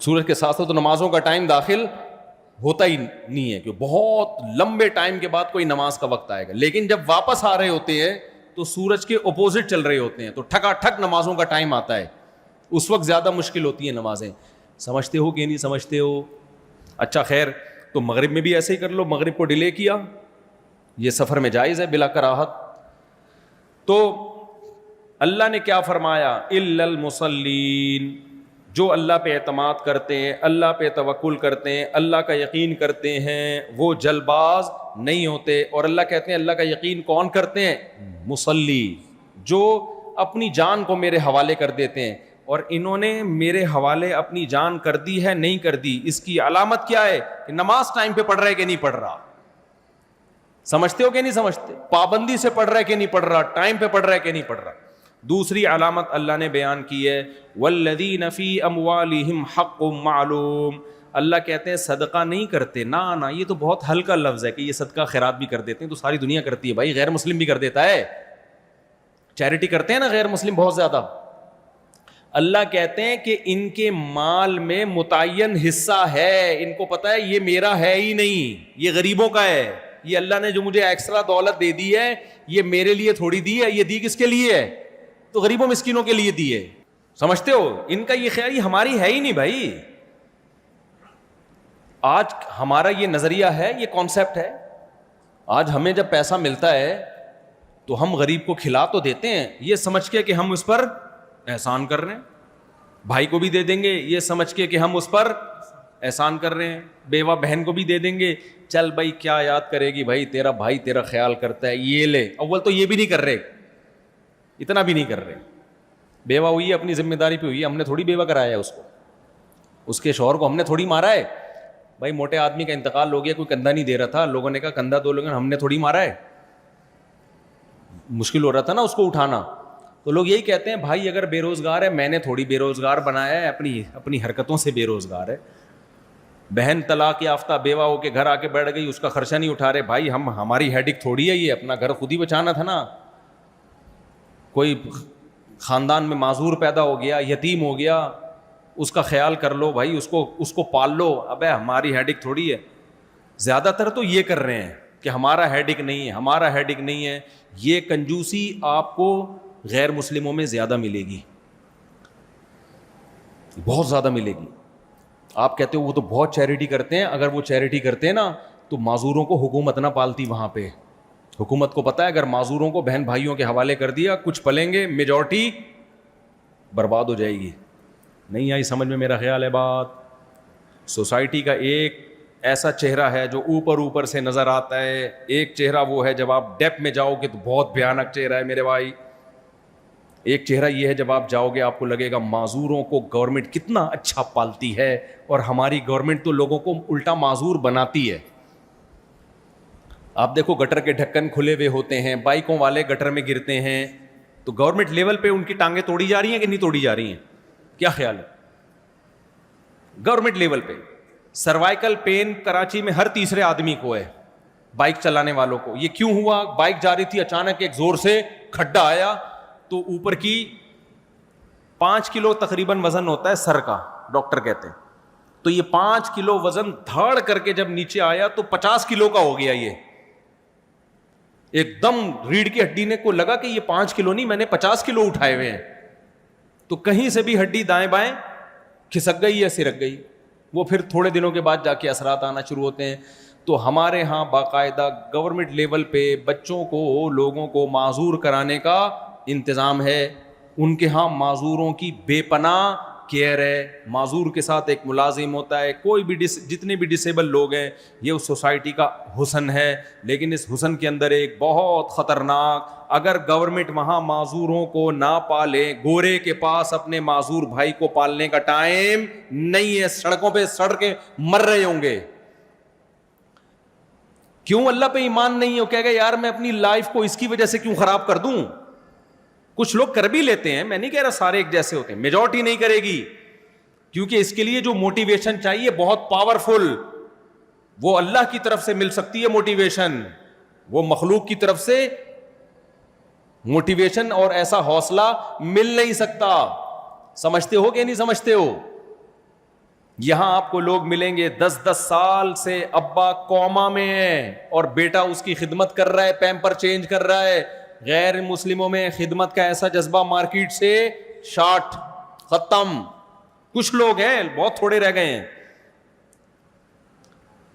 سورج کے ساتھ ساتھ تو نمازوں کا ٹائم داخل ہوتا ہی نہیں ہے, کہ بہت لمبے ٹائم کے بعد کوئی نماز کا وقت آئے گا. لیکن جب واپس آ رہے ہوتے ہیں تو سورج کے اپوزٹ چل رہے ہوتے ہیں, تو ٹھکا ٹھک نمازوں کا ٹائم آتا ہے, اس وقت زیادہ مشکل ہوتی ہیں نمازیں. سمجھتے ہو کہ نہیں سمجھتے ہو؟ اچھا خیر, تو مغرب میں بھی ایسے ہی کر لو, مغرب کو ڈیلے کیا, یہ سفر میں جائز ہے بلا کراہت. تو اللہ نے کیا فرمایا, الا المصلین, جو اللہ پہ اعتماد کرتے ہیں, اللہ پہ توکل کرتے ہیں, اللہ کا یقین کرتے ہیں, وہ جلد باز نہیں ہوتے. اور اللہ کہتے ہیں اللہ کا یقین کون کرتے ہیں؟ مصلی, جو اپنی جان کو میرے حوالے کر دیتے ہیں. اور انہوں نے میرے حوالے اپنی جان کر دی ہے نہیں کر دی, اس کی علامت کیا ہے کہ نماز ٹائم پہ پڑھ رہا ہے کہ نہیں پڑھ رہا. سمجھتے ہو کہ نہیں سمجھتے؟ پابندی سے پڑھ رہا ہے کہ نہیں پڑھ رہا, ٹائم پہ پڑھ رہا ہے کہ نہیں پڑھ رہا. دوسری علامت اللہ نے بیان کی ہے, والذین فی اموالہم حق معلوم, اللہ کہتے ہیں صدقہ نہیں کرتے. نا یہ تو بہت ہلکا لفظ ہے کہ یہ صدقہ خیرات بھی کر دیتے ہیں, تو ساری دنیا کرتی ہے بھائی, غیر مسلم بھی کر دیتا ہے, چیریٹی کرتے ہیں نا غیر مسلم بہت زیادہ. اللہ کہتے ہیں کہ ان کے مال میں متعین حصہ ہے, ان کو پتا ہے یہ میرا ہے ہی نہیں, یہ غریبوں کا ہے. یہ اللہ نے جو مجھے ایکسٹرا دولت دے دی ہے یہ میرے لیے تھوڑی دی ہے, یہ دی کس کے لیے ہے؟ تو غریبوں مسکینوں کے لیے دی ہے. سمجھتے ہو؟ ان کا یہ خیال یہ ہماری ہے ہی نہیں بھائی. آج ہمارا یہ نظریہ ہے, یہ کانسیپٹ ہے. آج ہمیں جب پیسہ ملتا ہے تو ہم غریب کو کھلا تو دیتے ہیں یہ سمجھ کے کہ ہم اس پر احسان کر رہے ہیں, بھائی کو بھی دے دیں گے یہ سمجھ کے کہ ہم اس پر احسان کر رہے ہیں, بیوہ بہن کو بھی دے دیں گے, چل بھائی کیا یاد کرے گی بھائی, تیرا بھائی تیرا خیال کرتا ہے, یہ لے. اول تو یہ بھی نہیں کر رہے, اتنا بھی نہیں کر رہے. بیوہ ہوئی ہے اپنی ذمہ داری پہ ہوئی ہے, ہم نے تھوڑی بیوہ کرایا ہے اس کو, اس کے شوہر کو ہم نے تھوڑی مارا ہے. بھائی موٹے آدمی کا انتقال ہو گیا, کوئی کندھا نہیں دے رہا تھا, لوگوں نے کہا کندھا دو, لوگوں نے, ہم نے تھوڑی مارا ہے, مشکل ہو رہا تھا نا اس کو اٹھانا. تو لوگ یہی کہتے ہیں بھائی اگر بے روزگار ہے, میں نے تھوڑی بے روزگار بنایا ہے, اپنی حرکتوں سے بے روزگار ہے. بہن طلاق یافتہ بیوہ ہو کے گھر آ کے بیٹھ گئی, اس کا خرچہ نہیں اٹھا رہے. بھائی ہماری ہیڈک تھوڑی ہے یہ, اپنا گھر خود ہی بچانا تھا نا. کوئی خاندان میں معذور پیدا ہو گیا, یتیم ہو گیا, اس کا خیال کر لو بھائی, اس کو پال لو. ابے ہماری ہیڈک تھوڑی ہے. زیادہ تر تو یہ کر رہے ہیں کہ ہمارا ہیڈک نہیں ہے, ہمارا ہیڈک نہیں ہے. یہ کنجوسی آپ کو غیر مسلموں میں زیادہ ملے گی, بہت زیادہ ملے گی. آپ کہتے ہو وہ تو بہت چیریٹی کرتے ہیں, اگر وہ چیریٹی کرتے ہیں نا تو معذوروں کو حکومت نہ پالتی وہاں پہ. حکومت کو پتہ ہے اگر معذوروں کو بہن بھائیوں کے حوالے کر دیا, کچھ پلیں گے, میجورٹی برباد ہو جائے گی. نہیں آئی سمجھ میں میرا خیال ہے بات؟ سوسائٹی کا ایک ایسا چہرہ ہے جو اوپر سے نظر آتا ہے, ایک چہرہ وہ ہے جب آپ ڈیپ میں جاؤ گے تو بہت بھیانک چہرہ ہے میرے بھائی. ایک چہرہ یہ ہے جب آپ جاؤ گے آپ کو لگے گا معذوروں کو گورنمنٹ کتنا اچھا پالتی ہے, اور ہماری گورنمنٹ تو لوگوں کو الٹا معذور بناتی ہے. آپ دیکھو گٹر کے ڈھکن کھلے ہوئے ہوتے ہیں, بائکوں والے گٹر میں گرتے ہیں, تو گورنمنٹ لیول پہ ان کی ٹانگیں توڑی جا رہی ہیں کہ نہیں توڑی جا رہی ہیں؟ کیا خیال ہے گورنمنٹ لیول پہ؟ سروائیکل پین کراچی میں ہر تیسرے آدمی کو ہے, بائک چلانے والوں کو. یہ کیوں ہوا؟ بائک جا رہی تھی, اچانک ایک زور سے کھڈا آیا, تو اوپر کی 5 کلو تقریباً وزن ہوتا ہے سر کا, ڈاکٹر کہتے ہیں. تو یہ 5 کلو وزن دھاڑ کر کے جب نیچے آیا تو 50 کلو کا ہو گیا. یہ ایک دم ریڑھ کی ہڈی نے کو لگا کہ یہ 5 کلو نہیں, میں نے 50 کلو اٹھائے ہوئے ہیں. تو کہیں سے بھی ہڈی دائیں بائیں کھسک گئی یا سرک گئی. وہ پھر تھوڑے دنوں کے بعد جا کے اثرات آنا شروع ہوتے ہیں. تو ہمارے ہاں باقاعدہ گورنمنٹ لیول پہ بچوں کو لوگوں کو معذور کرانے کا انتظام ہے. ان کے ہاں معذوروں کی بے پناہ کیئر ہے. معذور کے ساتھ ایک ملازم ہوتا ہے. کوئی بھی جتنے بھی ڈسیبل لوگ ہیں, یہ اس سوسائٹی کا حسن ہے. لیکن اس حسن کے اندر ایک بہت خطرناک, اگر گورنمنٹ وہاں معذوروں کو نہ پالے, گورے کے پاس اپنے معذور بھائی کو پالنے کا ٹائم نہیں ہے, سڑکوں پہ سڑ کے مر رہے ہوں گے. کیوں اللہ پہ ایمان نہیں ہے؟ وہ کہے گا یار میں اپنی لائف کو اس کی وجہ سے کیوں خراب کر دوں. کچھ لوگ کر بھی لیتے ہیں, میں نہیں کہہ رہا سارے ایک جیسے ہوتے ہیں, میجورٹی نہیں کرے گی, کیونکہ اس کے لیے جو موٹیویشن چاہیے بہت پاورفل, وہ اللہ کی طرف سے مل سکتی ہے موٹیویشن, وہ مخلوق کی طرف سے موٹیویشن اور ایسا حوصلہ مل نہیں سکتا. سمجھتے ہو کہ نہیں سمجھتے ہو؟ یہاں آپ کو لوگ ملیں گے 10 سال سے ابا کوما میں ہے اور بیٹا اس کی خدمت کر رہا ہے, پیمپر چینج کر رہا ہے. غیر مسلموں میں خدمت کا ایسا جذبہ مارکیٹ سے شارٹ ختم. کچھ لوگ ہیں, بہت تھوڑے رہ گئے ہیں.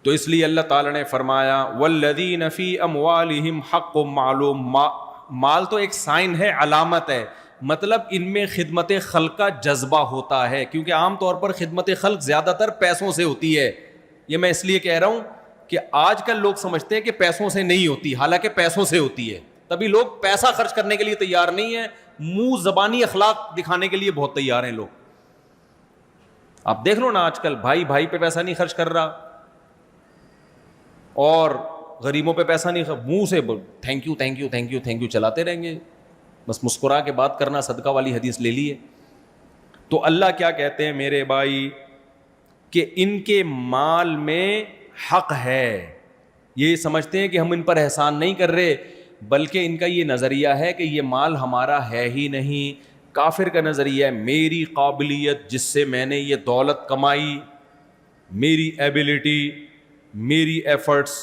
تو اس لیے اللہ تعالی نے فرمایا والذین فی اموالہم حق معلوم. مال تو ایک سائن ہے, علامت ہے, مطلب ان میں خدمت خلق کا جذبہ ہوتا ہے, کیونکہ عام طور پر خدمت خلق زیادہ تر پیسوں سے ہوتی ہے. یہ میں اس لیے کہہ رہا ہوں کہ آج کل لوگ سمجھتے ہیں کہ پیسوں سے نہیں ہوتی, حالانکہ پیسوں سے ہوتی ہے. تبھی لوگ پیسہ خرچ کرنے کے لیے تیار نہیں ہیں, منہ زبانی اخلاق دکھانے کے لیے بہت تیار ہیں لوگ. آپ دیکھ لو نا آج کل بھائی بھائی پہ پیسہ نہیں خرچ کر رہا, اور غریبوں پہ پیسہ نہیں, منہ سے thank you thank you thank you thank you چلاتے رہیں گے, بس مسکرا کے بات کرنا, صدقہ والی حدیث لے لیے. تو اللہ کیا کہتے ہیں میرے بھائی, کہ ان کے مال میں حق ہے. یہ سمجھتے ہیں کہ ہم ان پر احسان نہیں کر رہے, بلکہ ان کا یہ نظریہ ہے کہ یہ مال ہمارا ہے ہی نہیں. کافر کا نظریہ ہے میری قابلیت جس سے میں نے یہ دولت کمائی, میری ایبلٹی, میری ایفرٹس,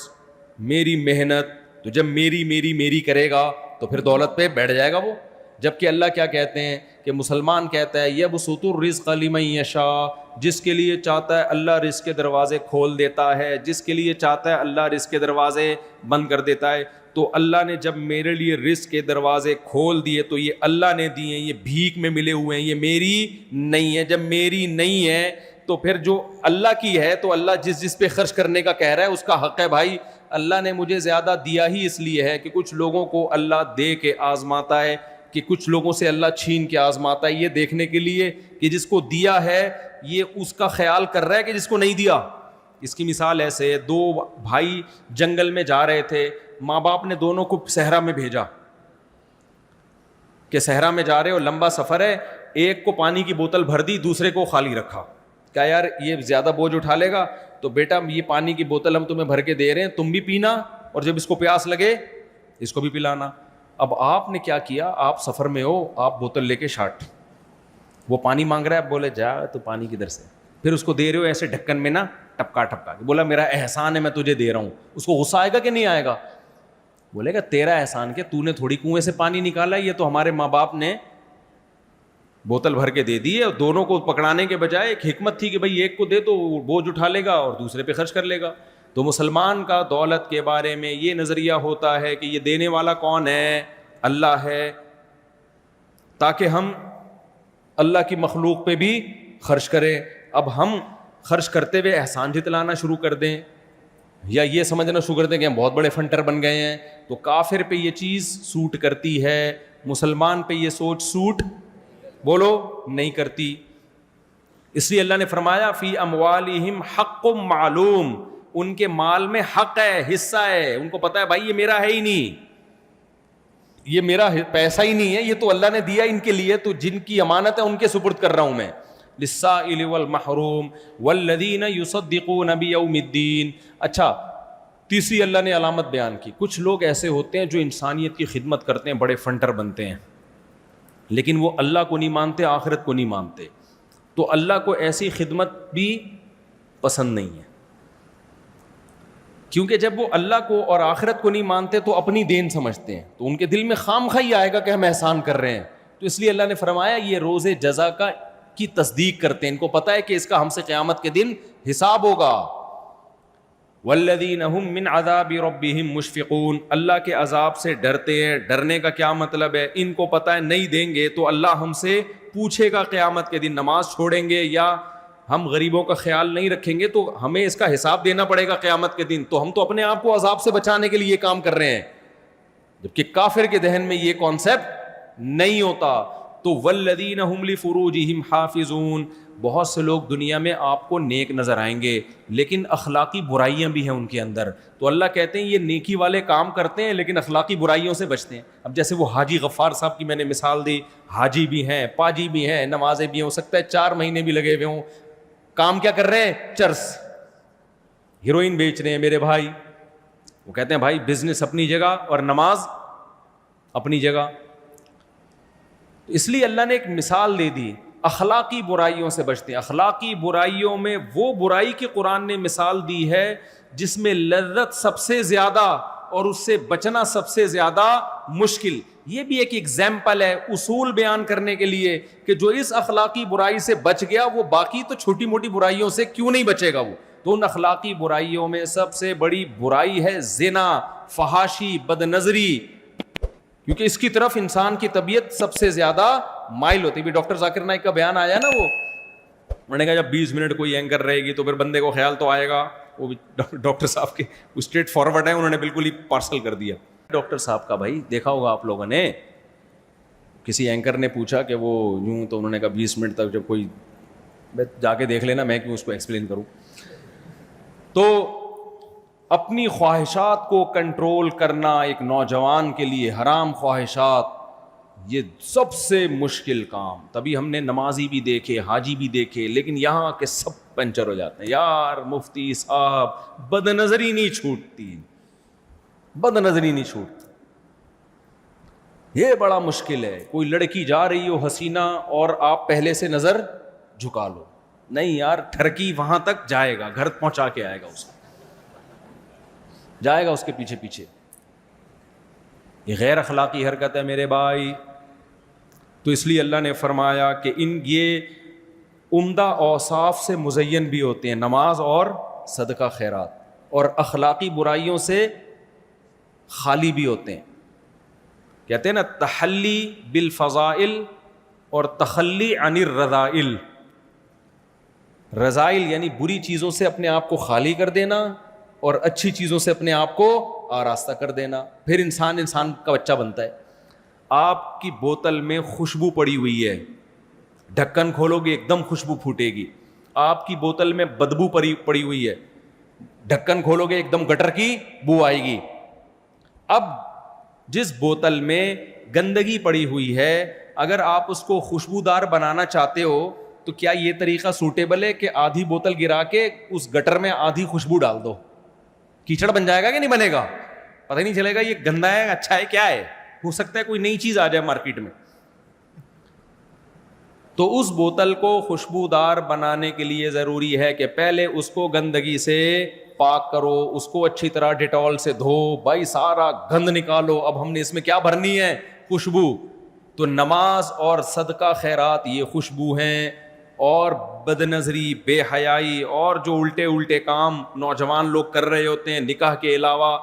میری محنت, تو جب میری میری میری کرے گا تو پھر دولت پہ بیٹھ جائے گا وہ. جبکہ اللہ کیا کہتے ہیں کہ مسلمان کہتا ہے یبسط الرزق لمن یشاء, جس کے لیے چاہتا ہے اللہ رزق کے دروازے کھول دیتا ہے, جس کے لیے چاہتا ہے اللہ رزق کے دروازے بند کر دیتا ہے. تو اللہ نے جب میرے لیے رزق کے دروازے کھول دیے تو یہ اللہ نے دیے ہیں, یہ بھیک میں ملے ہوئے ہیں, یہ میری نہیں ہے. جب میری نہیں ہے تو پھر جو اللہ کی ہے تو اللہ جس پہ خرچ کرنے کا کہہ رہا ہے اس کا حق ہے. بھائی اللہ نے مجھے زیادہ دیا ہی اس لیے ہے کہ کچھ لوگوں کو اللہ دے کے آزماتا ہے, کہ کچھ لوگوں سے اللہ چھین کے آزماتا ہے, یہ دیکھنے کے لیے کہ جس کو دیا ہے یہ اس کا خیال کر رہا ہے کہ جس کو نہیں دیا. اس کی مثال ایسے, 2 بھائی جنگل میں جا رہے تھے, ماں باپ نے دونوں کو صحرا میں بھیجا کہ صحرا میں جا رہے ہو, لمبا سفر ہے, ایک کو پانی کی بوتل بھر دی, دوسرے کو خالی رکھا. کہا یار یہ زیادہ بوجھ اٹھا لے گا, تو بیٹا یہ پانی کی بوتل ہم تمہیں بھر کے دے رہے ہیں, تم بھی پینا, اور جب اس کو پیاس لگے اس کو بھی پلانا. اب آپ نے کیا کیا, آپ سفر میں ہو, آپ بوتل لے کے شاٹ, وہ پانی مانگ رہا ہے, اب بولے جا تو پانی کدھر سے, پھر اس کو دے رہے ہو ایسے ڈھکن میں نا ٹپکا ٹپکا کے, بولا میرا احسان ہے میں تجھے دے رہا ہوں. اس کو غصہ آئے گا کہ نہیں آئے گا؟ بولے گا تیرا احسان کہ تو نے تھوڑی کنویں سے پانی نکالا, یہ تو ہمارے ماں باپ نے بوتل بھر کے دے دی ہے. اور دونوں کو پکڑانے کے بجائے ایک حکمت تھی کہ بھائی ایک کو دے تو بوجھ اٹھا لے گا اور دوسرے پہ خرچ کر لے گا. تو مسلمان کا دولت کے بارے میں یہ نظریہ ہوتا ہے کہ یہ دینے والا کون ہے؟ اللہ ہے, تاکہ ہم اللہ کی مخلوق پہ بھی خرچ کریں. اب ہم خرچ کرتے ہوئے احسان جتلانا شروع کر دیں یا یہ سمجھنا شروع کر دیں کہ ہم بہت بڑے فنٹر بن گئے ہیں, تو کافر پہ یہ چیز سوٹ کرتی ہے, مسلمان پہ یہ سوچ سوٹ بولو نہیں کرتی. اس لیے اللہ نے فرمایا فی اموالہم حق معلوم, ان کے مال میں حق ہے, حصہ ہے. ان کو پتا ہے بھائی یہ میرا ہے ہی نہیں, یہ میرا پیسہ ہی نہیں ہے, یہ تو اللہ نے دیا ان کے لیے, تو جن کی امانت ہے ان کے سپرد کر رہا ہوں میں. للسائل والمحروم والذین یصدقون بیوم الدین. اچھا, تیسری اللہ نے علامت بیان کی, کچھ لوگ ایسے ہوتے ہیں جو انسانیت کی خدمت کرتے ہیں, بڑے فنٹر بنتے ہیں, لیکن وہ اللہ کو نہیں مانتے, آخرت کو نہیں مانتے. تو اللہ کو ایسی خدمت بھی پسند نہیں ہے, کیونکہ جب وہ اللہ کو اور آخرت کو نہیں مانتے تو اپنی دین سمجھتے ہیں, تو ان کے دل میں خام خواہی آئے گا کہ ہم احسان کر رہے ہیں. تو اس لیے اللہ نے فرمایا یہ روز جزا کی تصدیق کرتے ہیں, ان کو پتہ ہے کہ اس کا ہم سے قیامت کے دن حساب ہوگا. والذین هم من عذاب ربهم مشفقون، اللہ کے عذاب سے ڈرتے ہیں. ڈرنے کا کیا مطلب ہے؟ ان کو پتہ ہے نہیں دیں گے تو اللہ ہم سے پوچھے گا قیامت کے دن. نماز چھوڑیں گے یا ہم غریبوں کا خیال نہیں رکھیں گے تو ہمیں اس کا حساب دینا پڑے گا قیامت کے دن. تو ہم تو اپنے آپ کو عذاب سے بچانے کے لیے یہ کام کر رہے ہیں، جبکہ کافر کے ذہن میں یہ کانسیپٹ نہیں ہوتا. تو والذین هم لفروجہم حافظون، بہت سے لوگ دنیا میں آپ کو نیک نظر آئیں گے لیکن اخلاقی برائیاں بھی ہیں ان کے اندر. تو اللہ کہتے ہیں یہ نیکی والے کام کرتے ہیں لیکن اخلاقی برائیوں سے بچتے ہیں. اب جیسے وہ حاجی غفار صاحب کی میں نے مثال دی، حاجی بھی ہیں، پاجی بھی ہیں، نمازیں بھی ہیں، ہو سکتا ہے 4 مہینے بھی لگے ہوئے ہوں، کام کیا کر رہے ہیں؟ چرس، ہیروئن بیچ رہے ہیں میرے بھائی. وہ کہتے ہیں بھائی بزنس اپنی جگہ اور نماز اپنی جگہ. اس لیے اللہ نے ایک مثال دے دی، اخلاقی برائیوں سے بچتے ہیں. اخلاقی برائیوں میں وہ برائی کی قرآن نے مثال دی ہے جس میں لذت سب سے زیادہ اور اس سے بچنا سب سے زیادہ مشکل. یہ بھی ایک ایگزامپل ہے اصول بیان کرنے کے لیے کہ جو اس اخلاقی برائی سے بچ گیا وہ باقی تو چھوٹی موٹی برائیوں سے کیوں نہیں بچے گا. وہ تو ان اخلاقی برائیوں میں سب سے بڑی برائی ہے زنا، فحاشی، بد نظری، کیونکہ اس کی طرف انسان کی طبیعت سب سے زیادہ مائل ہوتی ہے. ڈاکٹر ذاکر نائک کا بیان آیا نا، وہ میں نے کہا جب 20 منٹ کوئی اینکر رہے گی تو پھر بندے کو خیال تو آئے گا. وہ بھی ڈاکٹر صاحب کے اسٹریٹ فارورڈ ہیں، انہوں نے بالکل ہی پارسل کر دیا. ڈاکٹر صاحب کا بھائی دیکھا ہوگا آپ لوگوں نے، کسی اینکر نے پوچھا کہ وہ یوں، تو انہوں نے کہا 20 منٹ تک جب کوئی جا کے دیکھ لینا، میں کیوں اس کو ایکسپلین کروں. تو اپنی خواہشات کو کنٹرول کرنا ایک نوجوان کے لیے، حرام خواہشات، یہ سب سے مشکل کام. تبھی ہم نے نمازی بھی دیکھے، حاجی بھی دیکھے، لیکن یہاں کے سب پنچر ہو جاتے ہیں. یار مفتی صاحب بد نظری نہیں چھوٹتی، بد نظری نہیں چھوٹتی، یہ بڑا مشکل ہے. کوئی لڑکی جا رہی ہو حسینہ اور آپ پہلے سے نظر جھکا لو، نہیں یار ٹھرکی وہاں تک جائے گا، گھر پہنچا کے آئے گا، اس کو جائے گا اس کے پیچھے پیچھے. یہ غیر اخلاقی حرکت ہے میرے بھائی. تو اس لیے اللہ نے فرمایا کہ یہ عمدہ اوصاف سے مزین بھی ہوتے ہیں، نماز اور صدقہ خیرات، اور اخلاقی برائیوں سے خالی بھی ہوتے ہیں. کہتے ہیں نا تحلی بالفضائل اور تخلی عن الرذائل. رذائل یعنی بری چیزوں سے اپنے آپ کو خالی کر دینا اور اچھی چیزوں سے اپنے آپ کو آراستہ کر دینا. پھر انسان کا بچہ بنتا ہے. آپ کی بوتل میں خوشبو پڑی ہوئی ہے، ڈھکن کھولو گے ایک دم خوشبو پھوٹے گی. آپ کی بوتل میں بدبو پڑی ہوئی ہے، ڈھکن کھولو گے ایک دم گٹر کی بو آئے گی. اب جس بوتل میں گندگی پڑی ہوئی ہے، اگر آپ اس کو خوشبودار بنانا چاہتے ہو تو کیا یہ طریقہ سوٹیبل ہے کہ آدھی بوتل گرا کے اس گٹر میں آدھی خوشبو ڈال دو؟ کیچڑ بن جائے گا کہ نہیں بنے گا؟ پتہ نہیں چلے گا یہ گندا ہے اچھا ہے کیا ہے. ہو سکتا ہے کوئی نئی چیز آ جائے مارکیٹ میں. تو اس بوتل کو خوشبودار بنانے کے لیے ضروری ہے کہ پہلے اس کو گندگی سے پاک کرو، اس کو اچھی طرح ڈیٹول سے دھو، بھائی سارا گند نکالو. اب ہم نے اس میں کیا بھرنی ہے؟ خوشبو. تو نماز اور صدقہ خیرات یہ خوشبو ہیں، اور بد نظری، بے حیائی اور جو الٹے کام نوجوان لوگ کر رہے ہوتے ہیں نکاح کے علاوہ،